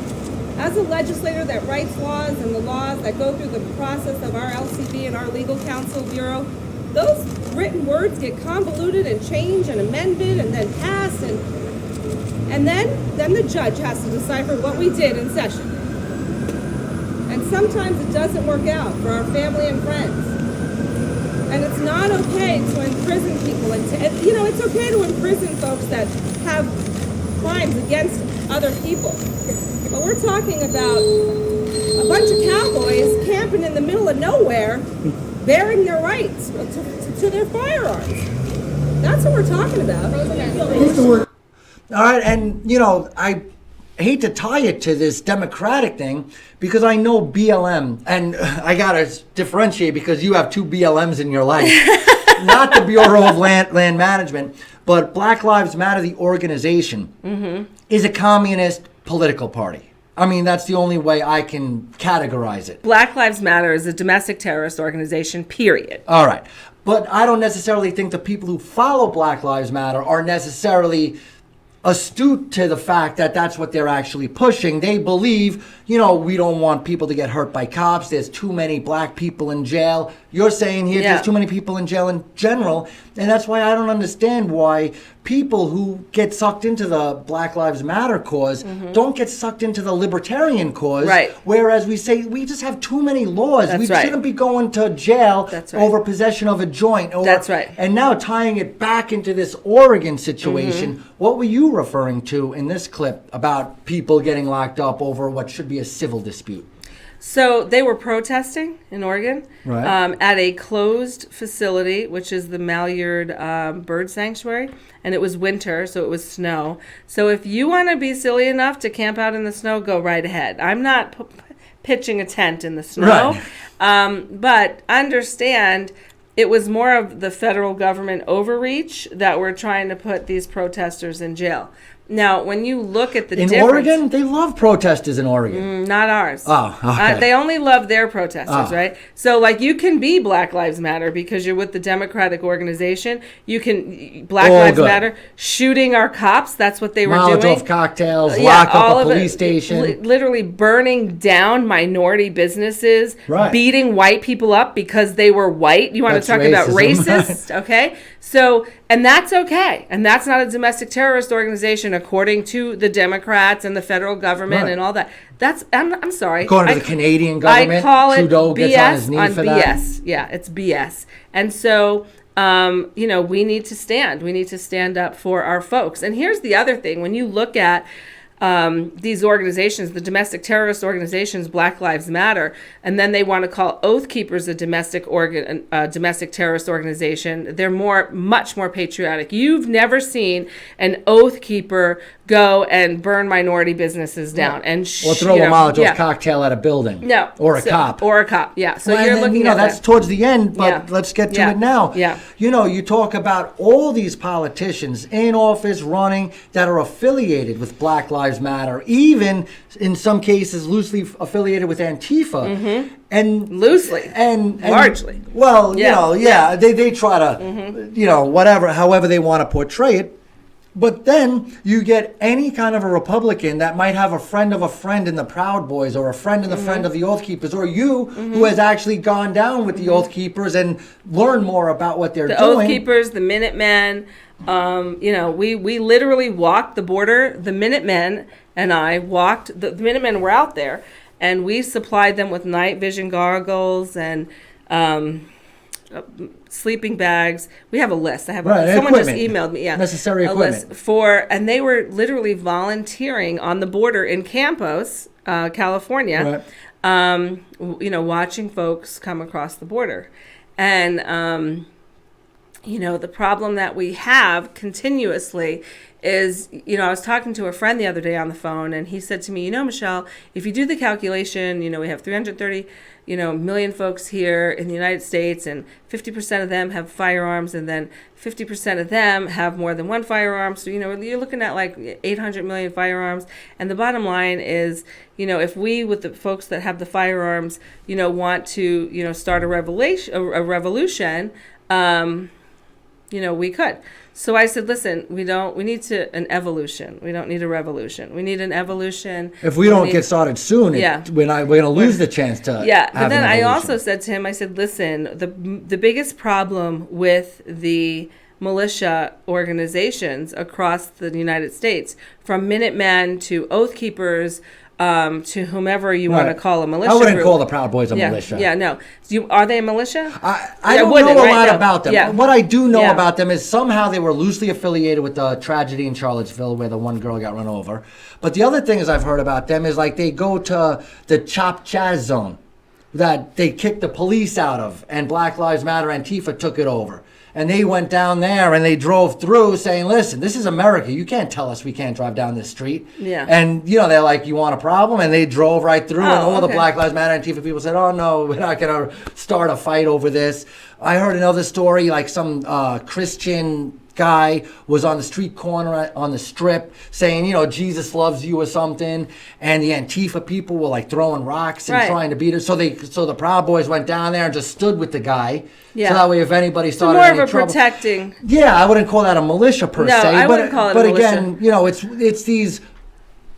As a legislator that writes laws and the laws that go through the process of our LCB and our legal counsel bureau, those written words get convoluted and changed and amended and then passed, and then the judge has to decipher what we did in session. And sometimes it doesn't work out for our family and friends. And it's not okay to imprison people. And it's okay to imprison folks that have crimes against other people. But we're talking about a bunch of cowboys camping in the middle of nowhere, bearing their rights to their firearms. That's what we're talking about. All right, and I hate to tie it to this Democratic thing because I know BLM, and I gotta differentiate because you have two BLMs in your life. Not the Bureau of Land Management, but Black Lives Matter, the organization, is a communist political party. I mean, that's the only way I can categorize it. Black Lives Matter is a domestic terrorist organization, period. All right. But I don't necessarily think the people who follow Black Lives Matter are necessarily astute to the fact that that's what they're actually pushing. They believe, we don't want people to get hurt by cops. There's too many black people in jail. You're saying here there's too many people in jail in general. And that's why I don't understand why people who get sucked into the Black Lives Matter cause don't get sucked into the libertarian cause. Right. Whereas we say we just have too many laws. That's we right. shouldn't be going to jail That's right. over possession of a joint. That's right. And now tying it back into this Oregon situation, what were you referring to in this clip about people getting locked up over what should be a civil dispute? So they were protesting in Oregon at a closed facility, which is the Malyard Bird Sanctuary, and it was winter, so it was snow. So if you want to be silly enough to camp out in the snow, go right ahead. I'm not pitching a tent in the snow, but understand it was more of the federal government overreach that we're trying to put these protesters in jail. Now, when you look at the difference... In Oregon? They love protesters in Oregon. Not ours. Oh, okay. They only love their protesters, right? So, you can be Black Lives Matter because you're with the Democratic organization. You can... Black Lives Matter, shooting our cops, that's what they were doing. Molotov cocktails, lock up a police station. Literally burning down minority businesses, beating white people up because they were white. You want to talk about racist, okay? So, and that's okay. And that's not a domestic terrorist organization according to the Democrats and the federal government and all that. That's, I'm sorry. According to the Canadian government, I call Trudeau it gets BS on his knee for that. BS. Yeah, it's BS. And so, we need to stand. We need to stand up for our folks. And here's the other thing. When you look at these organizations, the domestic terrorist organizations, Black Lives Matter, and then they want to call Oath Keepers a domestic terrorist organization. They're much more patriotic. You've never seen an Oath Keeper go and burn minority businesses down and or throw a Molotov cocktail at a building. No, or a cop. Or a cop. Yeah. So well, you're looking at that's towards the end, but let's get to it now. Yeah. You talk about all these politicians in office running that are affiliated with Black Lives Matter, even in some cases loosely affiliated with Antifa. And loosely and largely. Well, they try to, whatever, however they want to portray it. But then you get any kind of a Republican that might have a friend of a friend in the Proud Boys or a friend and the friend of the Oath Keepers, or you who has actually gone down with the Oath Keepers and learned more about what they're doing. The Oath Keepers, the Minutemen, we literally walked the border. The Minutemen and I walked, the Minutemen were out there, and we supplied them with night vision goggles and sleeping bags. We have a list. I have someone just emailed me. Yeah, necessary equipment list and they were literally volunteering on the border in Campos, California. Watching folks come across the border, and the problem that we have continuously is, I was talking to a friend the other day on the phone, and he said to me, Michelle, if you do the calculation, we have 330, million folks here in the United States, and 50% of them have firearms, and then 50% of them have more than one firearm. So, you're looking at like 800 million firearms. And the bottom line is, if we, with the folks that have the firearms, want to, start a revolution, we could. So I said, listen, we need an evolution. We don't need a revolution. We need an evolution. If we don't get started soon, we're going to lose the chance to but then I also said to him, I said, listen, the biggest problem with the militia organizations across the United States, from Minutemen to Oath Keepers, to whomever you want to call a militia. I wouldn't group. call the Proud Boys a militia. Yeah, no. Are they a militia? I don't know a lot about them. What I do know about them is somehow they were loosely affiliated with the tragedy in Charlottesville where the one girl got run over. But the other thing is I've heard about them is like they go to the Chop Chaz zone that they kicked the police out of, and Black Lives Matter Antifa took it over. And they went down there and they drove through saying, listen, this is America. You can't tell us we can't drive down this street. Yeah. And, they're like, you want a problem? And they drove right through. And all the Black Lives Matter Antifa people said, oh, no, we're not going to start a fight over this. I heard another story, like some Christian guy was on the street corner on the Strip saying, Jesus loves you or something. And the Antifa people were like throwing rocks and trying to beat her. So the Proud Boys went down there and just stood with the guy. Yeah. So that way, if anybody started more any of a trouble, protecting. Yeah, I wouldn't call that a militia per se. I wouldn't call it a militia. But again, it's these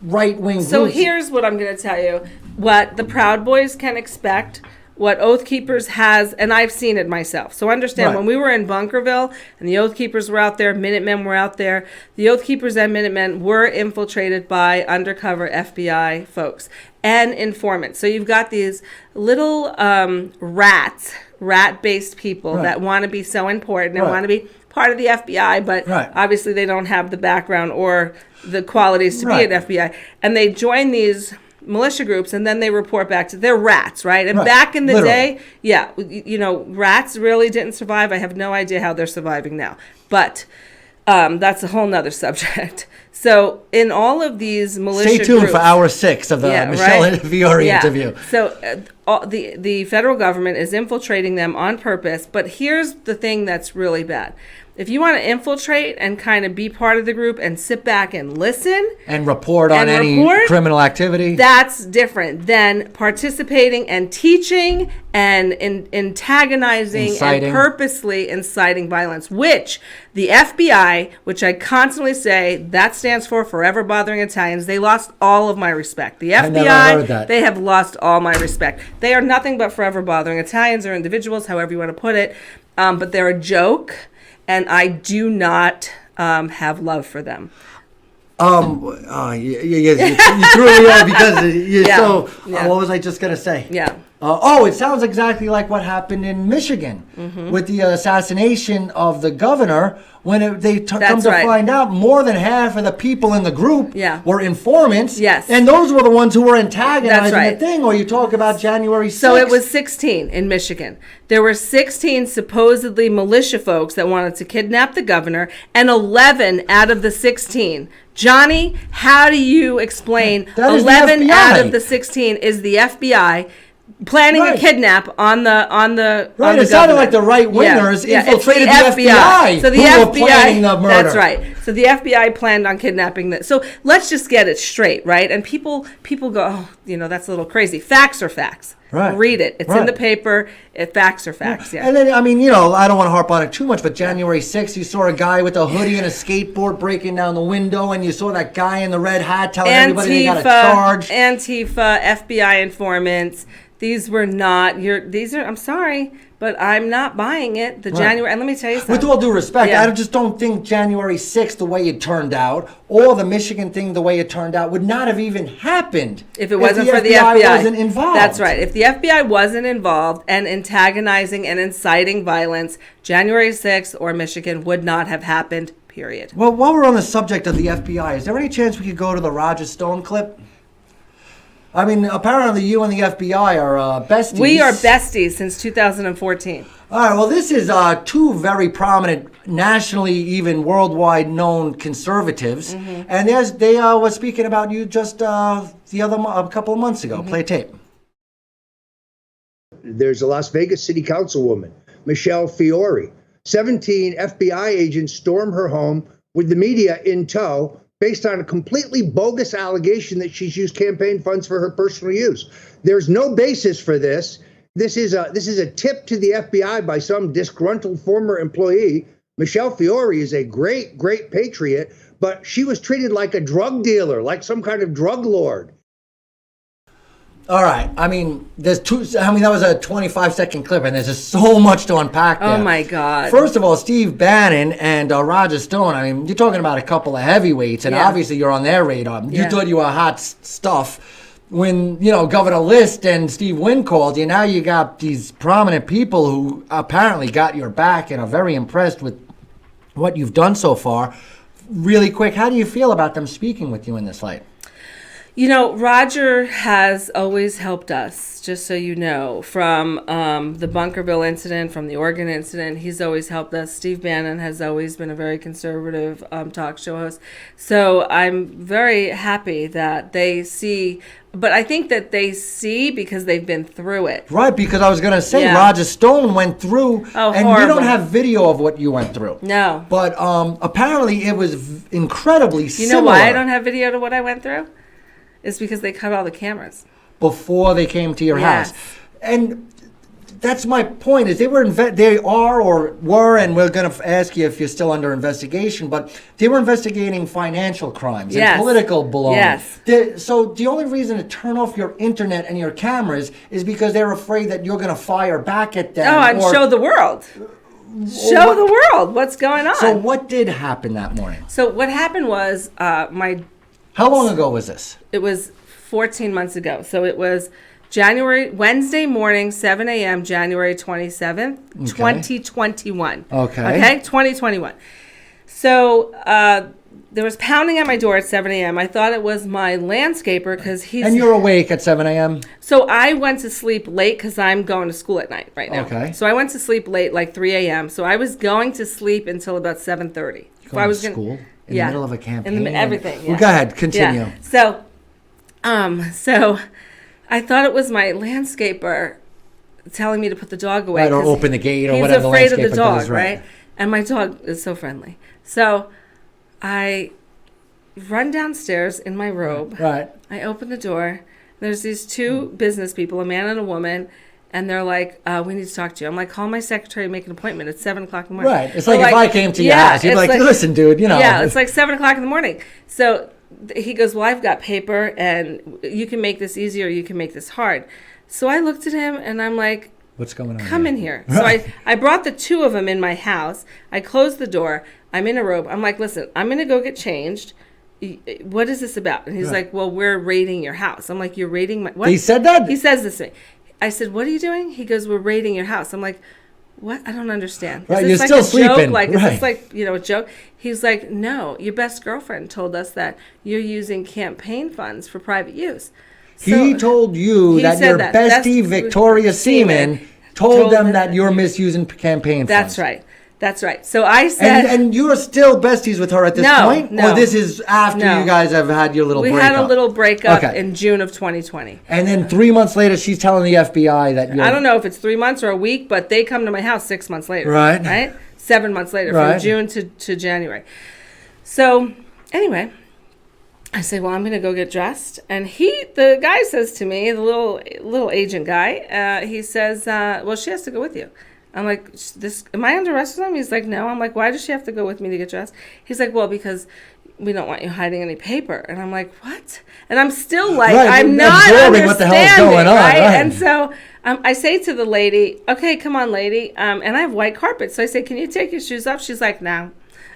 right-wing groups. So here's what I'm going to tell you. What the Proud Boys can expect, what Oath Keepers has, and I've seen it myself. So understand, when we were in Bunkerville and the Oath Keepers were out there, Minutemen were out there, the Oath Keepers and Minutemen were infiltrated by undercover FBI folks and informants. So you've got these little rat-based people that want to be so important and want to be part of the FBI, but obviously they don't have the background or the qualities to be an FBI. And they join these militia groups, and then they report back to they're rats, right? And back in the day, rats really didn't survive. I have no idea how they're surviving now, but that's a whole nother subject. So in all of these militia stay tuned groups, for hour 6 of the Michele Fiore interview. So the federal government is infiltrating them on purpose, but here's the thing that's really bad. If you want to infiltrate and kind of be part of the group and sit back and listen and report on any criminal activity, that's different than participating and teaching and antagonizing and purposely inciting violence, which the FBI, which I constantly say, that stands for Forever Bothering Italians. They lost all of my respect. The FBI, they have lost all my respect. They are nothing but Forever Bothering Italians or individuals, however you want to put it, but they're a joke. And I do not have love for them. You threw me off because you're what was I just going to say? Yeah. It sounds exactly like what happened in Michigan with the assassination of the governor when they come to find out more than half of the people in the group were informants. Yes. And those were the ones who were antagonizing the thing. Or you talk about January 6th. So it was 16 in Michigan. There were 16 supposedly militia folks that wanted to kidnap the governor, and 11 out of the 16. Johnny, how do you explain 11 out of the 16 is the FBI planning a kidnap on the right? It sounded like the right wingers infiltrated the FBI. So the FBI were planning the murder. That's right. So the FBI planned on kidnapping the. So let's just get it straight, right? And people go, that's a little crazy. Facts are facts. Right. Read it. It's in the paper. Facts are facts. Yeah. And then, I don't want to harp on it too much, but January 6th, you saw a guy with a hoodie and a skateboard breaking down the window, and you saw that guy in the red hat telling everybody they got a charge. Antifa, FBI informants. These were not I'm sorry, but I'm not buying it. January, and let me tell you something. With all due respect, I just don't think January 6th, the way it turned out, or the Michigan thing, the way it turned out, would not have even happened if it wasn't for the FBI. Wasn't involved. That's right. If the FBI wasn't involved and antagonizing and inciting violence, January 6th or Michigan would not have happened, period. Well, while we're on the subject of the FBI, is there any chance we could go to the Roger Stone clip? Apparently you and the FBI are besties. We are besties since 2014. All right, well, this is two very prominent, nationally, even worldwide known conservatives. And they were speaking about you just a couple of months ago. Play tape. There's a Las Vegas City Councilwoman, Michele Fiore. 17 FBI agents storm her home with the media in tow, based on a completely bogus allegation that she's used campaign funds for her personal use. There's no basis for this. This is a tip to the FBI by some disgruntled former employee Michele Fiore is a great, great patriot, but she was treated like a drug dealer, like some kind of drug lord. All right. I mean, that was a 25-second clip, and there's just so much to unpack there. Oh, my God. First of all, Steve Bannon and Roger Stone, I mean, you're talking about a couple of heavyweights, and obviously you're on their radar. You thought you were hot stuff when, Governor List and Steve Wynn called you. Now you got these prominent people who apparently got your back and are very impressed with what you've done so far. Really quick, how do you feel about them speaking with you in this light? Roger has always helped us, just so you know, from the Bunkerville incident, from the Oregon incident. He's always helped us. Steve Bannon has always been a very conservative talk show host. So I'm very happy that they see, but I think that they see because they've been through it. Right, because I was going to say, Roger Stone went through, and horrible. we don't have video of what you went through. No. But apparently it was incredibly similar. You know why I don't have video to what I went through? It's because they cut all the cameras before they came to your house, and that's my point. Is they were, and we're going to ask you if you're still under investigation, but they were investigating financial crimes and political belonging. Yes. So the only reason to turn off your internet and your cameras is because they're afraid that you're going to fire back at them. Oh, and show the world. Show the world what's going on. So what did happen that morning? So what happened was How long ago was this? It was 14 months ago. So it was Wednesday morning, 7 a.m., January 27th, 2021. Okay, 2021. So there was pounding at my door at 7 a.m. I thought it was my landscaper because he's... And you're awake at 7 a.m.? So I went to sleep late because I'm going to school at night right now. Okay. So I went to sleep late, like 3 a.m. So I was going to sleep until about 7:30. Going to school? In the middle of a campaign? Everything, Well, go ahead. Continue. Yeah. So I thought it was my landscaper telling me to put the dog away. Right, or open the gate or whatever the landscaper does. He's afraid of the dog, right? right? And my dog is so friendly. So I run downstairs in my robe. Right. I open the door. There's these two business people, a man and a woman, and they're like, we need to talk to you. I'm like, call my secretary and make an appointment. It's 7 o'clock in the morning. Right. It's like if I came to your house, you'd be like, listen, dude, Yeah, it's like 7 o'clock in the morning. So he goes, well, I've got paper, and you can make this easy or you can make this hard. So I looked at him, and I'm like, what's going on? Come in here. So I brought the two of them in my house. I closed the door. I'm in a robe. I'm like, listen, I'm going to go get changed. What is this about? And he's like, well, we're raiding your house. I'm like, you're raiding my... What? He said that? He says this to me. I said, what are you doing? He goes, we're raiding your house. I'm like, what? I don't understand. Right, is this you're like still a joke? sleeping. Like, right. Is this like, a joke? He's like, no, your best girlfriend told us that you're using campaign funds for private use. He told you that your bestie, Victoria Seaman, told them that you're misusing campaign funds. That's right. That's right. So I said... And you're still besties with her at this point? No. Or this is after you guys have had your little breakup? We had a little breakup in June of 2020. And then 3 months later, she's telling the FBI that you're... I don't know if it's 3 months or a week, but they come to my house 6 months later. Right. 7 months later, from June to January. So, anyway, I say, well, I'm going to go get dressed. And the guy says to me, the little agent guy, he says, well, she has to go with you. I'm like, am I under arrest with him? He's like, no. I'm like, why does she have to go with me to get dressed? He's like, well, because we don't want you hiding any paper. And I'm like, what? And I'm still like, I'm not understanding what the hell is going on. Right? And so I say to the lady, okay, come on, lady. And I have white carpet. So I say, can you take your shoes off? She's like, no.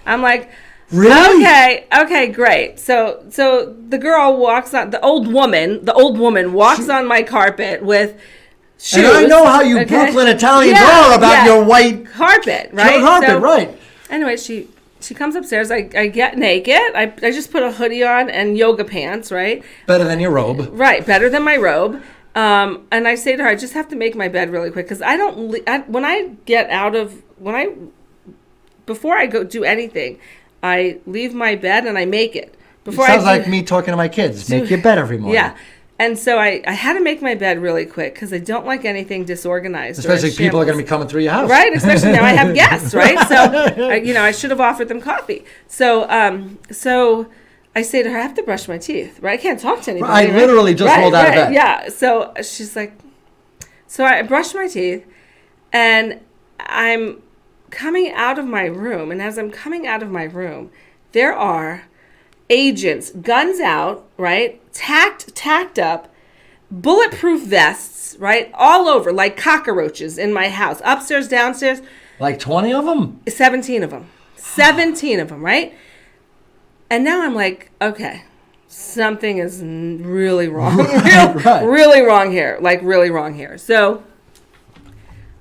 I'm like, really? Okay, great. So the girl walks on, the old woman walks on my carpet with shoes. And I know how you Brooklyn Italians are about your white carpet, right? Carpet, right. Anyway, she comes upstairs. I get naked. I just put a hoodie on and yoga pants, right? Better than your robe. Right, better than my robe. And I say to her, I just have to make my bed really quick because before I go do anything, I leave my bed and I make it. Sounds like me talking to my kids. Make your bed every morning. Yeah. And so I had to make my bed really quick because I don't like anything disorganized. Especially people are going to be coming through your house. Right, especially now I have guests, right? So, I should have offered them coffee. So I say to her, I have to brush my teeth, right? I can't talk to anybody. I literally just rolled out of bed. Yeah, so she's like, so I brush my teeth and I'm coming out of my room, and as I'm coming out of my room, there are agents, guns out, right? Tacked up, bulletproof vests, right? All over, like cockroaches in my house, upstairs, downstairs. Like 20 of them? 17 of them. 17 of them, right? And now I'm like, okay, something is really wrong. Right. Really wrong here. Like, really wrong here. So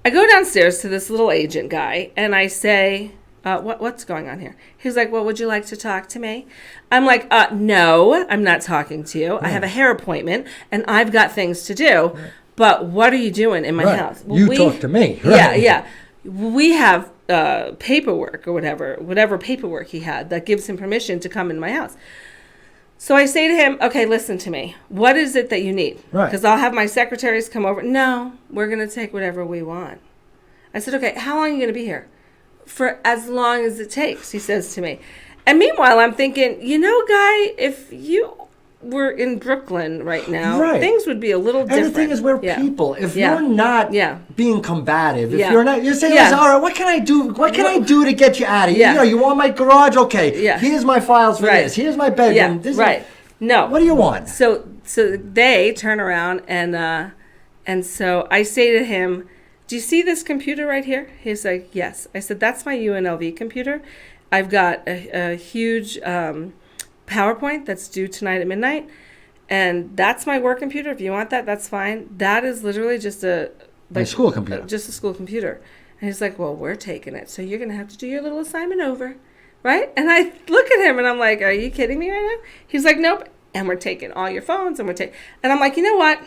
I go downstairs to this little agent guy, and I say, what's going on here? He's like, well, would you like to talk to me? I'm like, no, I'm not talking to you. I have a hair appointment, and I've got things to do. Right. But what are you doing in my house? Well, you talk to me. Right. Yeah. We have paperwork or whatever paperwork he had that gives him permission to come in my house. So I say to him, okay, listen to me. What is it that you need? Right. Because I'll have my secretaries come over. No, we're going to take whatever we want. I said, okay, how long are you going to be here? For as long as it takes, he says to me. And meanwhile, I'm thinking, you know, guy, if you were in Brooklyn right now, things would be a little different. And the thing is, we're people. If you're not being combative, if you're not, you're saying, listen, all right, what can I do? What can I do to get you out of here? You know, you want my garage? Okay. Yeah. Here's my files for this. Here's my bedroom. This No. What do you want? So they turn around and so I say to him, do you see this computer right here? He's like, yes. I said, that's my UNLV computer. I've got a huge PowerPoint that's due tonight at midnight, and that's my work computer. If you want that, that's fine. That is literally just a school computer. Just a school computer. And he's like, well, we're taking it, so you're going to have to do your little assignment over, right? And I look at him, and I'm like, are you kidding me right now? He's like, nope. And we're taking all your phones, and and I'm like, you know what?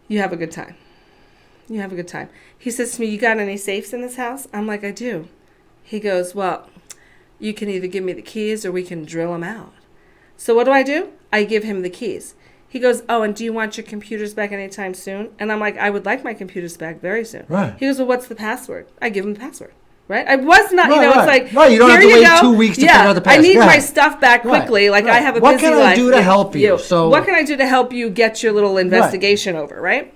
You have a good time. You have a good time. He says to me, you got any safes in this house? I'm like, I do. He goes, well, you can either give me the keys or we can drill them out. So what do? I give him the keys. He goes, oh, and do you want your computers back anytime soon? And I'm like, I would like my computers back very soon. Right. He goes, well, what's the password? I give him the password. Right? I was not, it's like, right, you don't have to wait 2 weeks to figure out the password. I need my stuff back quickly. Like, I have a busy life. What can I do to help you? So what can I do to help you get your little investigation over, right?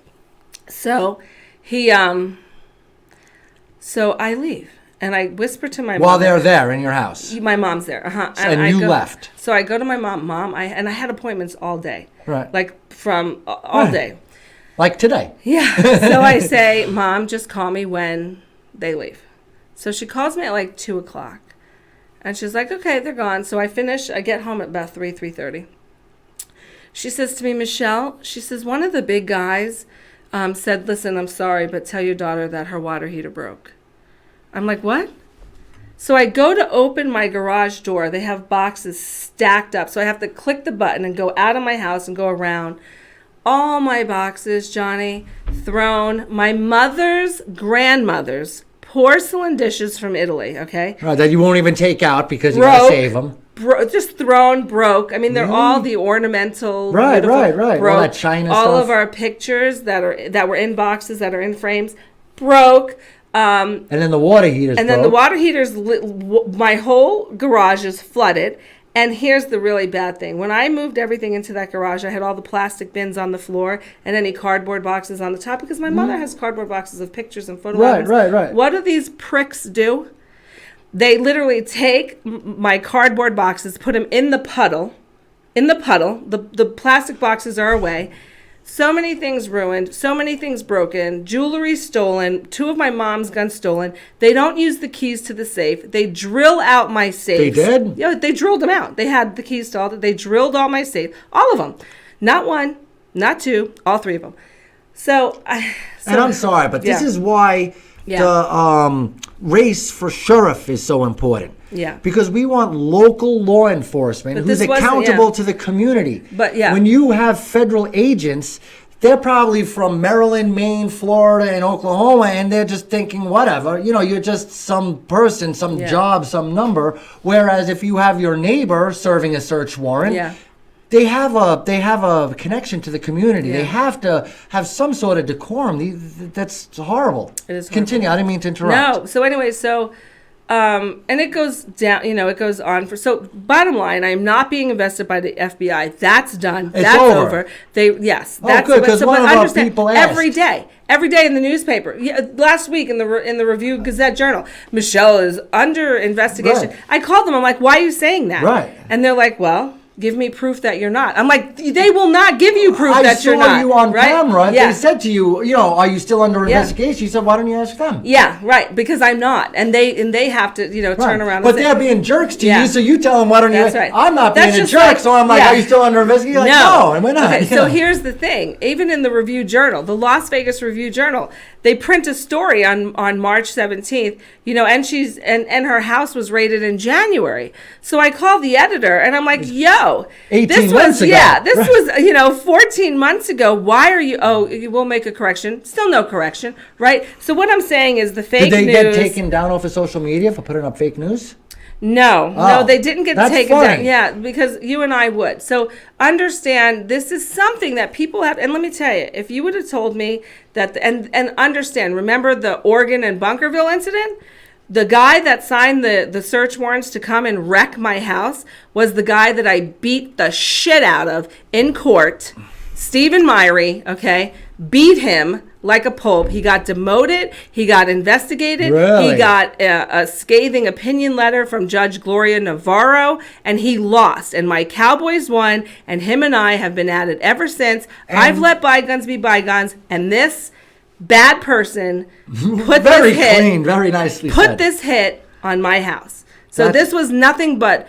So he, so I leave. And I whisper to my mom. While they're there in your house. My mom's there. And you left. So I go to my mom. Mom, I had appointments all day. Right. Like from all day. Like today. Yeah. So I say, Mom, just call me when they leave. So she calls me at like 2 o'clock. And she's like, okay, they're gone. So I get home at about 3:30. She says to me, Michelle, she says, one of the big guys said, listen, I'm sorry, but tell your daughter that her water heater broke. I'm like, what? So I go to open my garage door. They have boxes stacked up. So I have to click the button and go out of my house and go around. All my boxes, Johnny, thrown. My mother's grandmother's porcelain dishes from Italy, okay? Right, that you won't even take out because you got to save them. Just thrown, broke. I mean, they're all the ornamental, right. Broke. All that China all stuff. Of our pictures that were in boxes, that are in frames, broke. And then the water heaters And then the water heaters, my whole garage is flooded. And here's the really bad thing. When I moved everything into that garage, I had all the plastic bins on the floor and any cardboard boxes on the top because my mother has cardboard boxes of pictures and photo albums. Right. What do these pricks do? They literally take my cardboard boxes, put them in the puddle. The plastic boxes are away. So many things ruined, so many things broken, jewelry stolen, 2 of my mom's guns stolen. They don't use the keys to the safe. They drill out my safes. They did? Yeah, they drilled them out. They had the keys to all that. They drilled all my safe. All of them. Not 1, not 2, all 3 of them. And I'm sorry, but this is why the race for sheriff is so important. Yeah. Because we want local law enforcement who's accountable to the community. But when you have federal agents, they're probably from Maryland, Maine, Florida, and Oklahoma, and they're just thinking, whatever, you're just some person, some job, some number. Whereas if you have your neighbor serving a search warrant, they have a connection to the community. They have to have some sort of decorum. That's horrible. It is horrible. Continue. I didn't mean to interrupt. No. So anyway, And it goes down, it goes on so bottom line, I'm not being invested by the FBI. That's done. That's over. That's good, because one of our people asked. Every day in the newspaper. Last week in the Review Gazette Journal, Michelle is under investigation. Right. I called them. I'm like, why are you saying that? Right. And they're like, well, give me proof that you're not. I'm like, they will not give you proof that you're not. I saw you on camera. Yeah. They said to you, are you still under investigation? You said, why don't you ask them? Yeah, right. Because I'm not, and they have to, turn around. But they're being jerks to you, so you tell them, why don't you? That's right. I'm not being a jerk, so I'm like, are you still under investigation? Like, no, and we're not. Okay, so here's the thing. Even in the Review Journal, the Las Vegas Review Journal, they print a story on March 17th. And she's and her house was raided in January. So I called the editor, and I'm like, yo, 18 months ago. Yeah, this was 14 months ago. Why are you? Oh, you will make a correction. Still no correction, right? So what I'm saying is the fake news. Did they get taken down off of social media for putting up fake news? No, they didn't get taken funny. down. Yeah, because you and I would. So understand, this is something that people have. And let me tell you, if you would have told me that, and understand, remember the Oregon and Bunkerville incident? The guy that signed the search warrants to come and wreck my house was the guy that I beat the shit out of in court. Stephen Myrie, okay, beat him like a pulp. He got demoted. He got investigated. Really? He got a scathing opinion letter from Judge Gloria Navarro, and he lost. And my Cowboys won, and him and I have been at it ever since. And I've let bygones be bygones, and this bad person put very this hit, clean, very nicely put said. this hit on my house. So this was nothing but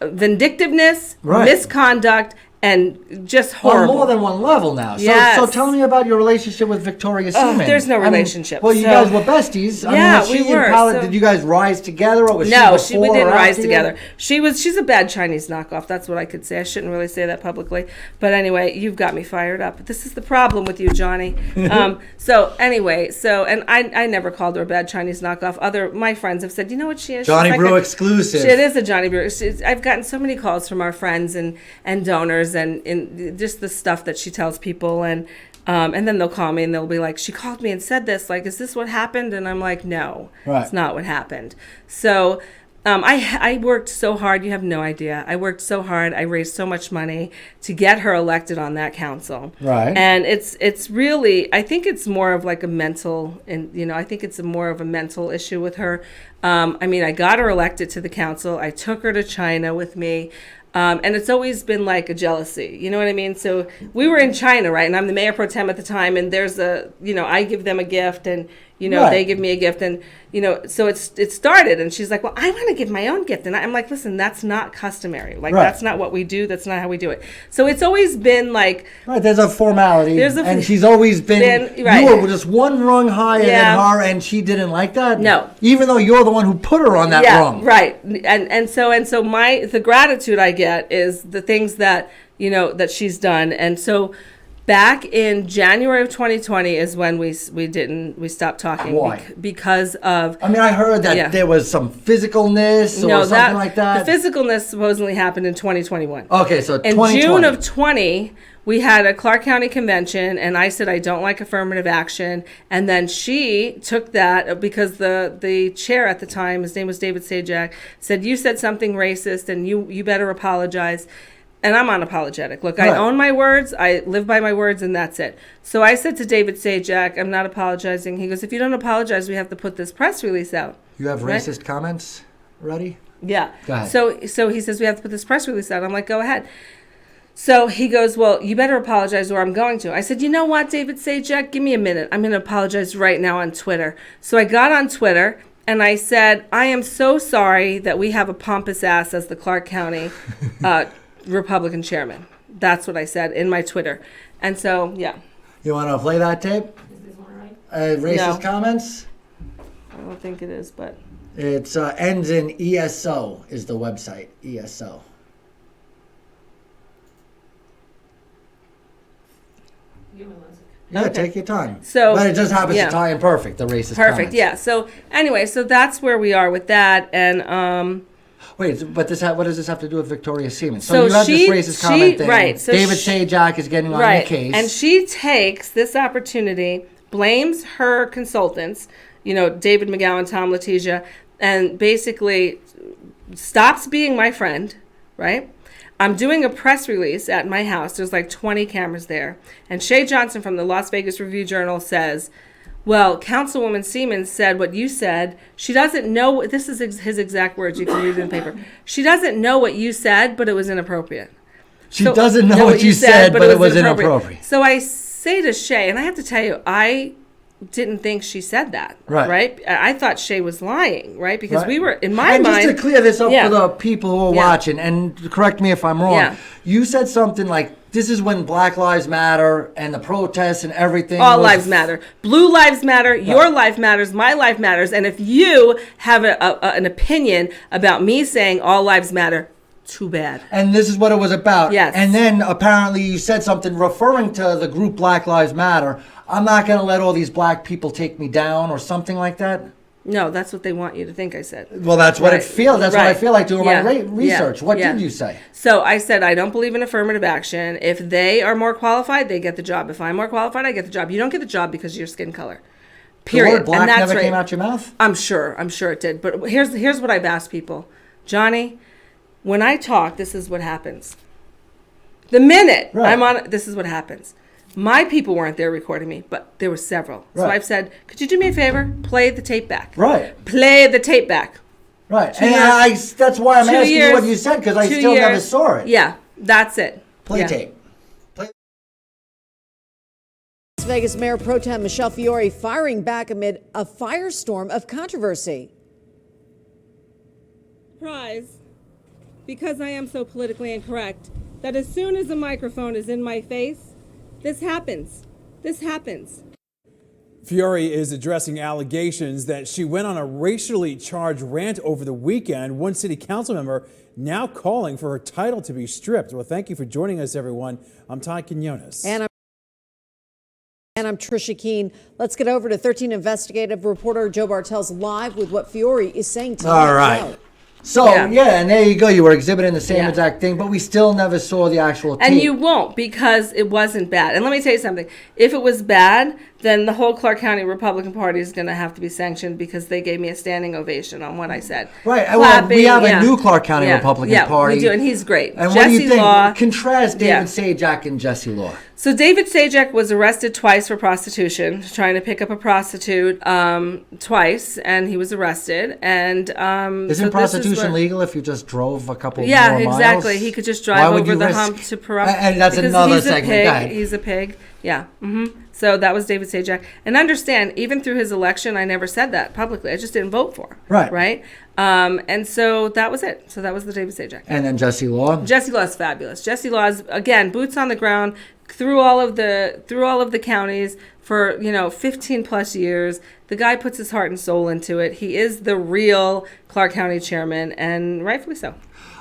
vindictiveness, misconduct, and just horrible. On more than one level now. Yes. So tell me about your relationship with Victoria Seaman. There's no relationship. You guys were besties. We were. Did you guys rise together, or was we didn't rise together. She's a bad Chinese knockoff. That's what I could say. I shouldn't really say that publicly. But anyway, you've got me fired up. This is the problem with you, Johnny. And I never called her a bad Chinese knockoff. My friends have said, you know what she is? Johnny Brew exclusive. It is a Johnny Brew. I've gotten so many calls from our friends and donors and just the stuff that she tells people, and then they'll call me and they'll be like, she called me and said this, like, is this what happened? And I'm like, no, it's not what happened. So I worked so hard, you have no idea. I worked so hard. I raised so much money to get her elected on that council. Right. And it's really, I think it's more of like a mental, and I think it's more of a mental issue with her. I got her elected to the council. I took her to China with me. And it's always been like a jealousy, you know what I mean? So we were in China, right? And I'm the mayor pro tem at the time, and there's I give them a gift, and they give me a gift, and so it started, and she's like, well, I want to give my own gift, and I'm like, listen, that's not customary, that's not what we do, that's not how we do it. So it's always been like, there's a formality, and she's always been you were just one rung higher than her, and she didn't like that. No, even though you're the one who put her on that rung. Right. And so the gratitude I get is the things that that she's done. And so back in January of 2020 is when we stopped talking. Why? Because of, I heard that there was some physicalness or something like that. The physicalness supposedly happened in 2021. Okay, so in 2020. June of 20, we had a Clark County convention, and I said I don't like affirmative action, and then she took that because the chair at the time, his name was David Sajak, said, you said something racist and you better apologize. And I'm unapologetic. Look, I own my words. I live by my words, and that's it. So I said to David Sajak, I'm not apologizing. He goes, if you don't apologize, we have to put this press release out. You have racist comments ready? Yeah. Go ahead. So he says, we have to put this press release out. I'm like, go ahead. So he goes, well, you better apologize or I'm going to. I said, you know what, David Sajak, give me a minute. I'm going to apologize right now on Twitter. So I got on Twitter, and I said, I am so sorry that we have a pompous ass as the Clark County Republican chairman. That's what I said in my Twitter. And so, yeah. You want to play that tape? Is this one right? Racist comments? I don't think it is, but. It's ends in ESO is the website. ESO. Yeah, take your time. But it just happens to tie in perfect, the racist Perfect, comments. yeah. So anyway, so that's where we are with that. And wait, but what does this have to do with Victoria Seaman? So you have this racist comment thing. Right. So David Sajak is getting on your case. And she takes this opportunity, blames her consultants, David McGowan, Tom Letizia, and basically stops being my friend, right? I'm doing a press release at my house. There's like 20 cameras there. And Shay Johnson from the Las Vegas Review-Journal says, well, Councilwoman Seaman said what you said. She doesn't know, this is his exact words, you can read it in the paper. She doesn't know what you said, but it was inappropriate. She doesn't know what you said, but it was inappropriate. So I say to Shay, and I have to tell you, I didn't think she said that, right? I thought Shay was lying, right? Because we were, in my mind... And just to clear this up for the people who are watching, and correct me if I'm wrong, you said something like, this is when Black Lives Matter and the protests and everything... All lives matter. Blue lives matter, your life matters, my life matters, and if you have an opinion about me saying all lives matter, too bad. And this is what it was about. Yes. And then apparently you said something referring to the group Black Lives Matter. I'm not going to let all these black people take me down or something like that. No, that's what they want you to think I said. Well, that's what it feels. That's what I feel like doing my research. What did you say? So I said, I don't believe in affirmative action. If they are more qualified, they get the job. If I'm more qualified, I get the job. You don't get the job because of your skin color. Period. The word black never came out your mouth? I'm sure it did. But here's what I've asked people. Johnny, when I talk, this is what happens. The minute I'm on, this is what happens. My people weren't there recording me, but there were several. So I've said, could you do me a favor? Play the tape back. Play the tape back. And that's why I'm asking you what you said, because I still never saw it. Yeah, that's it. Play tape. Las Vegas Mayor Pro Tem Michele Fiore firing back amid a firestorm of controversy. Surprise, because I am so politically incorrect, that as soon as a microphone is in my face, this happens. Fiore is addressing allegations that she went on a racially charged rant over the weekend. One city council member now calling for her title to be stripped. Well, thank you for joining us, everyone. I'm Todd Quinones. And I'm Trisha Keene. Let's get over to 13 investigative reporter Joe Bartels live with what Fiore is saying tonight. All right. So, and there you go. You were exhibiting the same exact thing, but we still never saw the actual tape. And you won't, because it wasn't bad. And let me tell you something. If it was bad, then the whole Clark County Republican Party is going to have to be sanctioned, because they gave me a standing ovation on what I said. Right. Well, we have a new Clark County Republican Party. We do, and he's great. And what do you think? Contrast David Sajak and Jesse Law. So David Sajak was arrested twice for prostitution, trying to pick up a prostitute twice, and he was arrested. And isn't prostitution legal if you just drove a couple more miles? Yeah, exactly. He could just drive over the hump to Pahrump. And that's another segment. He's a pig. Yeah. So that was David Sajak. And understand, even through his election, I never said that publicly. I just didn't vote for him. Right. And so that was it. So that was the David Sajak. And then Jesse Law. Jesse Law is fabulous. Jesse Law is, again, boots on the ground through all of the counties for 15 plus years. The guy puts his heart and soul into it. He is the real Clark County chairman, and rightfully so.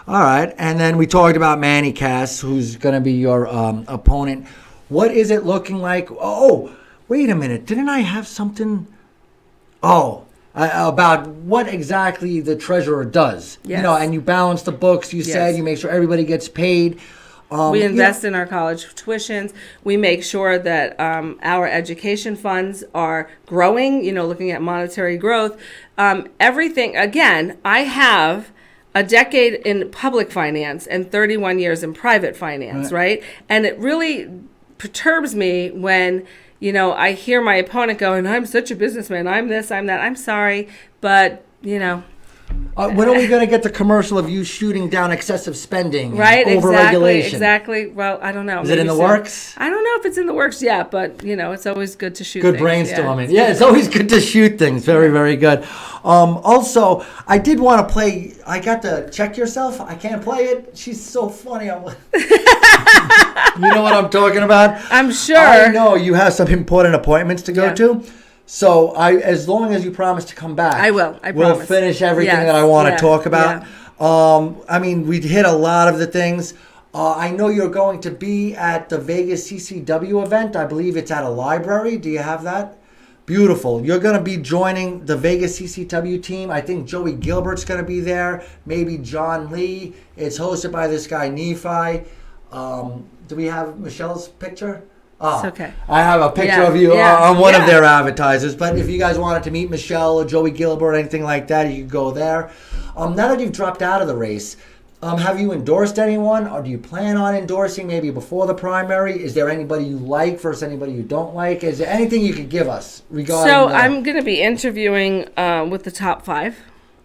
All right. And then we talked about Manny Cass, who's going to be your opponent. What is it looking like? Oh, wait a minute. Didn't I have something? About what exactly the treasurer does. Yes. And you balance the books. You said you make sure everybody gets paid. We invest in our college tuitions. We make sure that our education funds are growing, looking at monetary growth. Everything, again, I have a decade in public finance and 31 years in private finance, right? And it really perturbs me when, I hear my opponent going, I'm such a businessman, I'm this, I'm that. I'm sorry, but, when are we going to get the commercial of you shooting down excessive spending, right? Overregulation? Exactly. Well, I don't know. Is it in the works? I don't know if it's in the works yet, but it's always good to shoot. Good things. brainstorming. Yeah, it's always good to shoot things. Very, very good. Also, I did want to play. I got to Check Yourself. I can't play it. She's so funny. You know what I'm talking about? I'm sure. I know you have some important appointments to go to. So as long as you promise to come back, I will. We'll finish everything that I want to talk about. We hit a lot of the things. I know you're going to be at the Vegas CCW event. I believe it's at a library. Do you have that? Beautiful. You're going to be joining the Vegas CCW team. I think Joey Gilbert's going to be there. Maybe John Lee. It's hosted by this guy, Nephi. Do we have Michelle's picture? It's okay. I have a picture of you on one of their advertisers. But if you guys wanted to meet Michelle or Joey Gilbert or anything like that, you could go there. Now that you've dropped out of the race, have you endorsed anyone, or do you plan on endorsing maybe before the primary? Is there anybody you like versus anybody you don't like? Is there anything you could give us regarding I'm going to be interviewing with the top 5.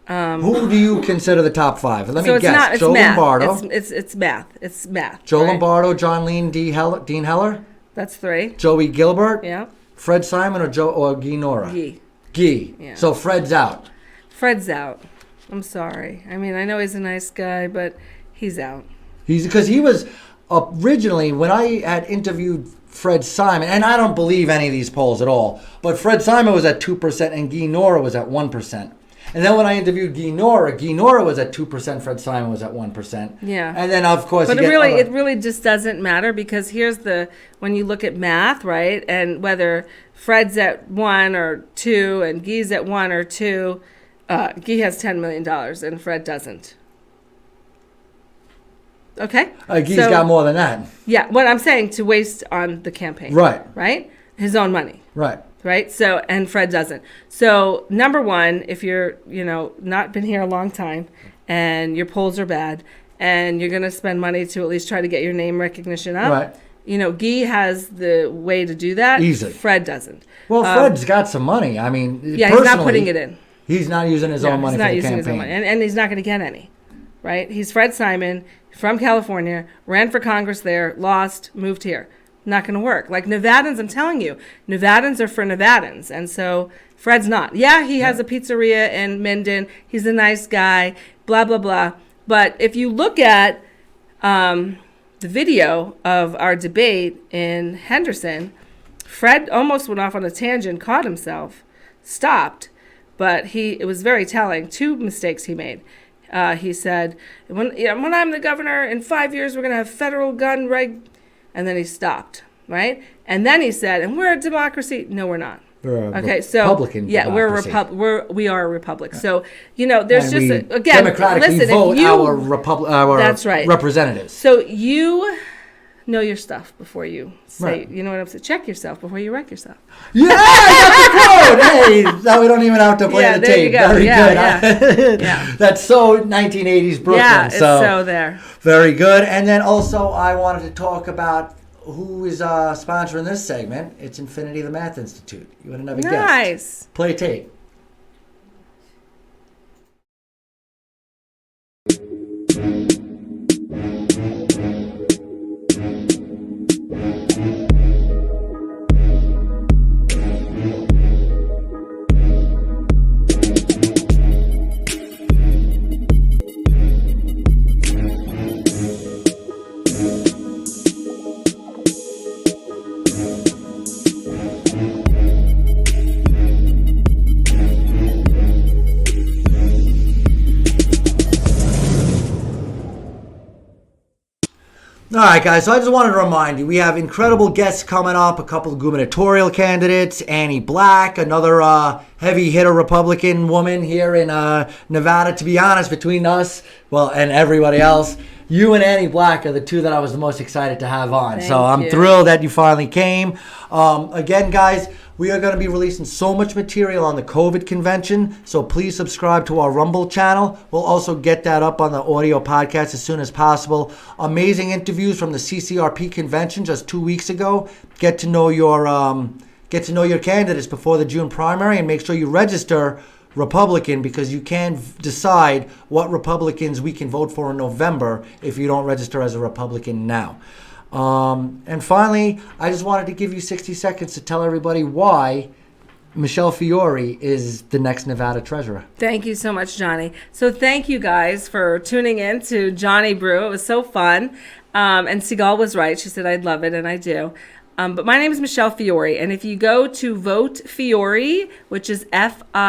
Who do you consider the top 5? Let me it's guess. Not, it's Joe math. Lombardo. It's math. It's math. Joe right? Lombardo, John Lean, Dean Heller. That's 3. Joey Gilbert. Yeah. Fred Simon or Guy Nora? Guy. Yeah. So Fred's out. Fred's out. I'm sorry. I mean, I know he's a nice guy, but he's out. Because he was originally, when I had interviewed Fred Simon, and I don't believe any of these polls at all, but Fred Simon was at 2% and Guy Nora was at 1%. And then when I interviewed Guy Nora was at 2%, Fred Simon was at 1%. Yeah. And then, of course, but it really just doesn't matter, because when you look at math, right, and whether Fred's at 1 or 2 and Guy's at 1 or 2, Guy has $10 million and Fred doesn't. Okay? Guy's got more than that. Yeah, what I'm saying, to waste on the campaign. Right. Right? His own money. Right. Right? So, and Fred doesn't. So, number one, if you're, not been here a long time and your polls are bad and you're going to spend money to at least try to get your name recognition up. Right. Guy has the way to do that. Easily. Fred doesn't. Well, Fred's got some money. I mean, yeah, he's not putting it in. He's not using his own money for the campaign. He's not using his own money. And he's not going to get any. Right? He's Fred Simon from California, ran for Congress there, lost, moved here. Not going to work. Like Nevadans, I'm telling you, Nevadans are for Nevadans. And so Fred's not. Yeah, he has a pizzeria in Minden. He's a nice guy, blah, blah, blah. But if you look at the video of our debate in Henderson, Fred almost went off on a tangent, caught himself, stopped. But it was very telling. 2 mistakes he made. He said, when I'm the governor, in 5 years, we're going to have federal gun reg. And then he stopped, right? And then he said, and we're a democracy. No, we're not. We're a Republican democracy. We are a republic. So, there's and just, again, democratically listen, vote our that's right. representatives. So you know your stuff before you say, Right. you know what I'm saying? Check yourself before you wreck yourself. Yeah, I got the quote. Hey, now we don't even have to play the there tape. You go. Very good. Yeah. That's so 1980s Brooklyn. Yeah, it's so there. Very good. And then also I wanted to talk about who is sponsoring this segment. It's Infinity the Math Institute. You want another guess? Nice. Play tape. All right, guys, so I just wanted to remind you, we have incredible guests coming up, a couple of gubernatorial candidates, Annie Black, another heavy hitter Republican woman here in Nevada. To be honest, between us, and everybody else, you and Annie Black are the 2 that I was the most excited to have on. So I'm thrilled that you finally came. Again, guys, we are going to be releasing so much material on the COVID convention, so please subscribe to our Rumble channel. We'll also get that up on the audio podcast as soon as possible. Amazing interviews from the CCRP convention just 2 weeks ago. Get to know your candidates before the June primary, and make sure you register Republican, because you can decide what Republicans we can vote for in November if you don't register as a Republican now. And finally, I just wanted to give you 60 seconds to tell everybody why Michele Fiore is the next Nevada treasurer. Thank you so much, Johnny. So thank you guys for tuning in to Johnny Brew. It was so fun. And Sigal was right. She said I'd love it, and I do. But my name is Michele Fiore, and if you go to Vote Fiore, which is FIORE.com,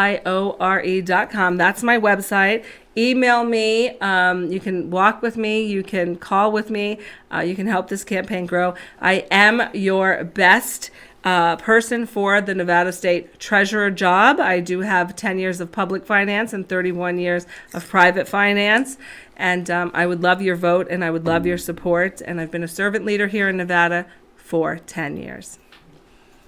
that's my website. Email me. You can walk with me. You can call with me. You can help this campaign grow. I am your best person for the Nevada State Treasurer job. I do have 10 years of public finance and 31 years of private finance. And I would love your vote, and I would love your support. And I've been a servant leader here in Nevada for 10 years.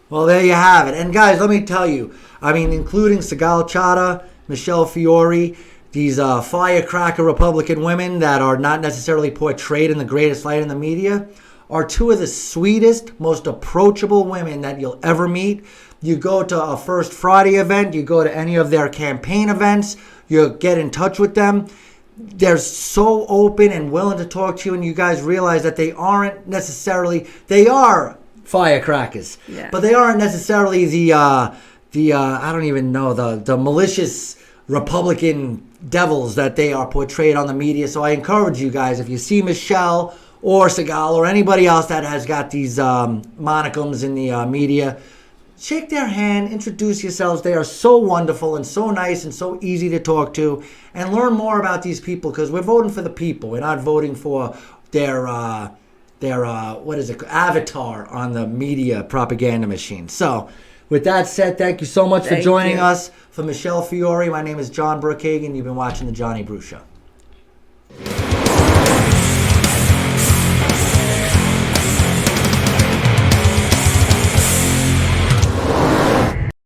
Well, there you have it. And guys, let me tell you, I mean, including Sigal Chattah, Michele Fiore, these firecracker Republican women that are not necessarily portrayed in the greatest light in the media, are two of the sweetest, most approachable women that you'll ever meet. You go to a First Friday event, you go to any of their campaign events, you get in touch with them. They're so open and willing to talk to you, and you guys realize that they aren't necessarily, they are firecrackers, but they aren't necessarily the I don't even know, the malicious Republican devils that they are portrayed on the media. So I encourage you guys, if you see Michele or Sigal or anybody else that has got these monikums in the media, shake their hand, introduce yourselves. They are so wonderful and so nice and so easy to talk to, and learn more about these people, because we're voting for the people. We're not voting for their avatar on the media propaganda machine. So with that said, thank you so much for joining us. For Michele Fiore, my name is John Brookhagen. You've been watching The Johnny Brew Show.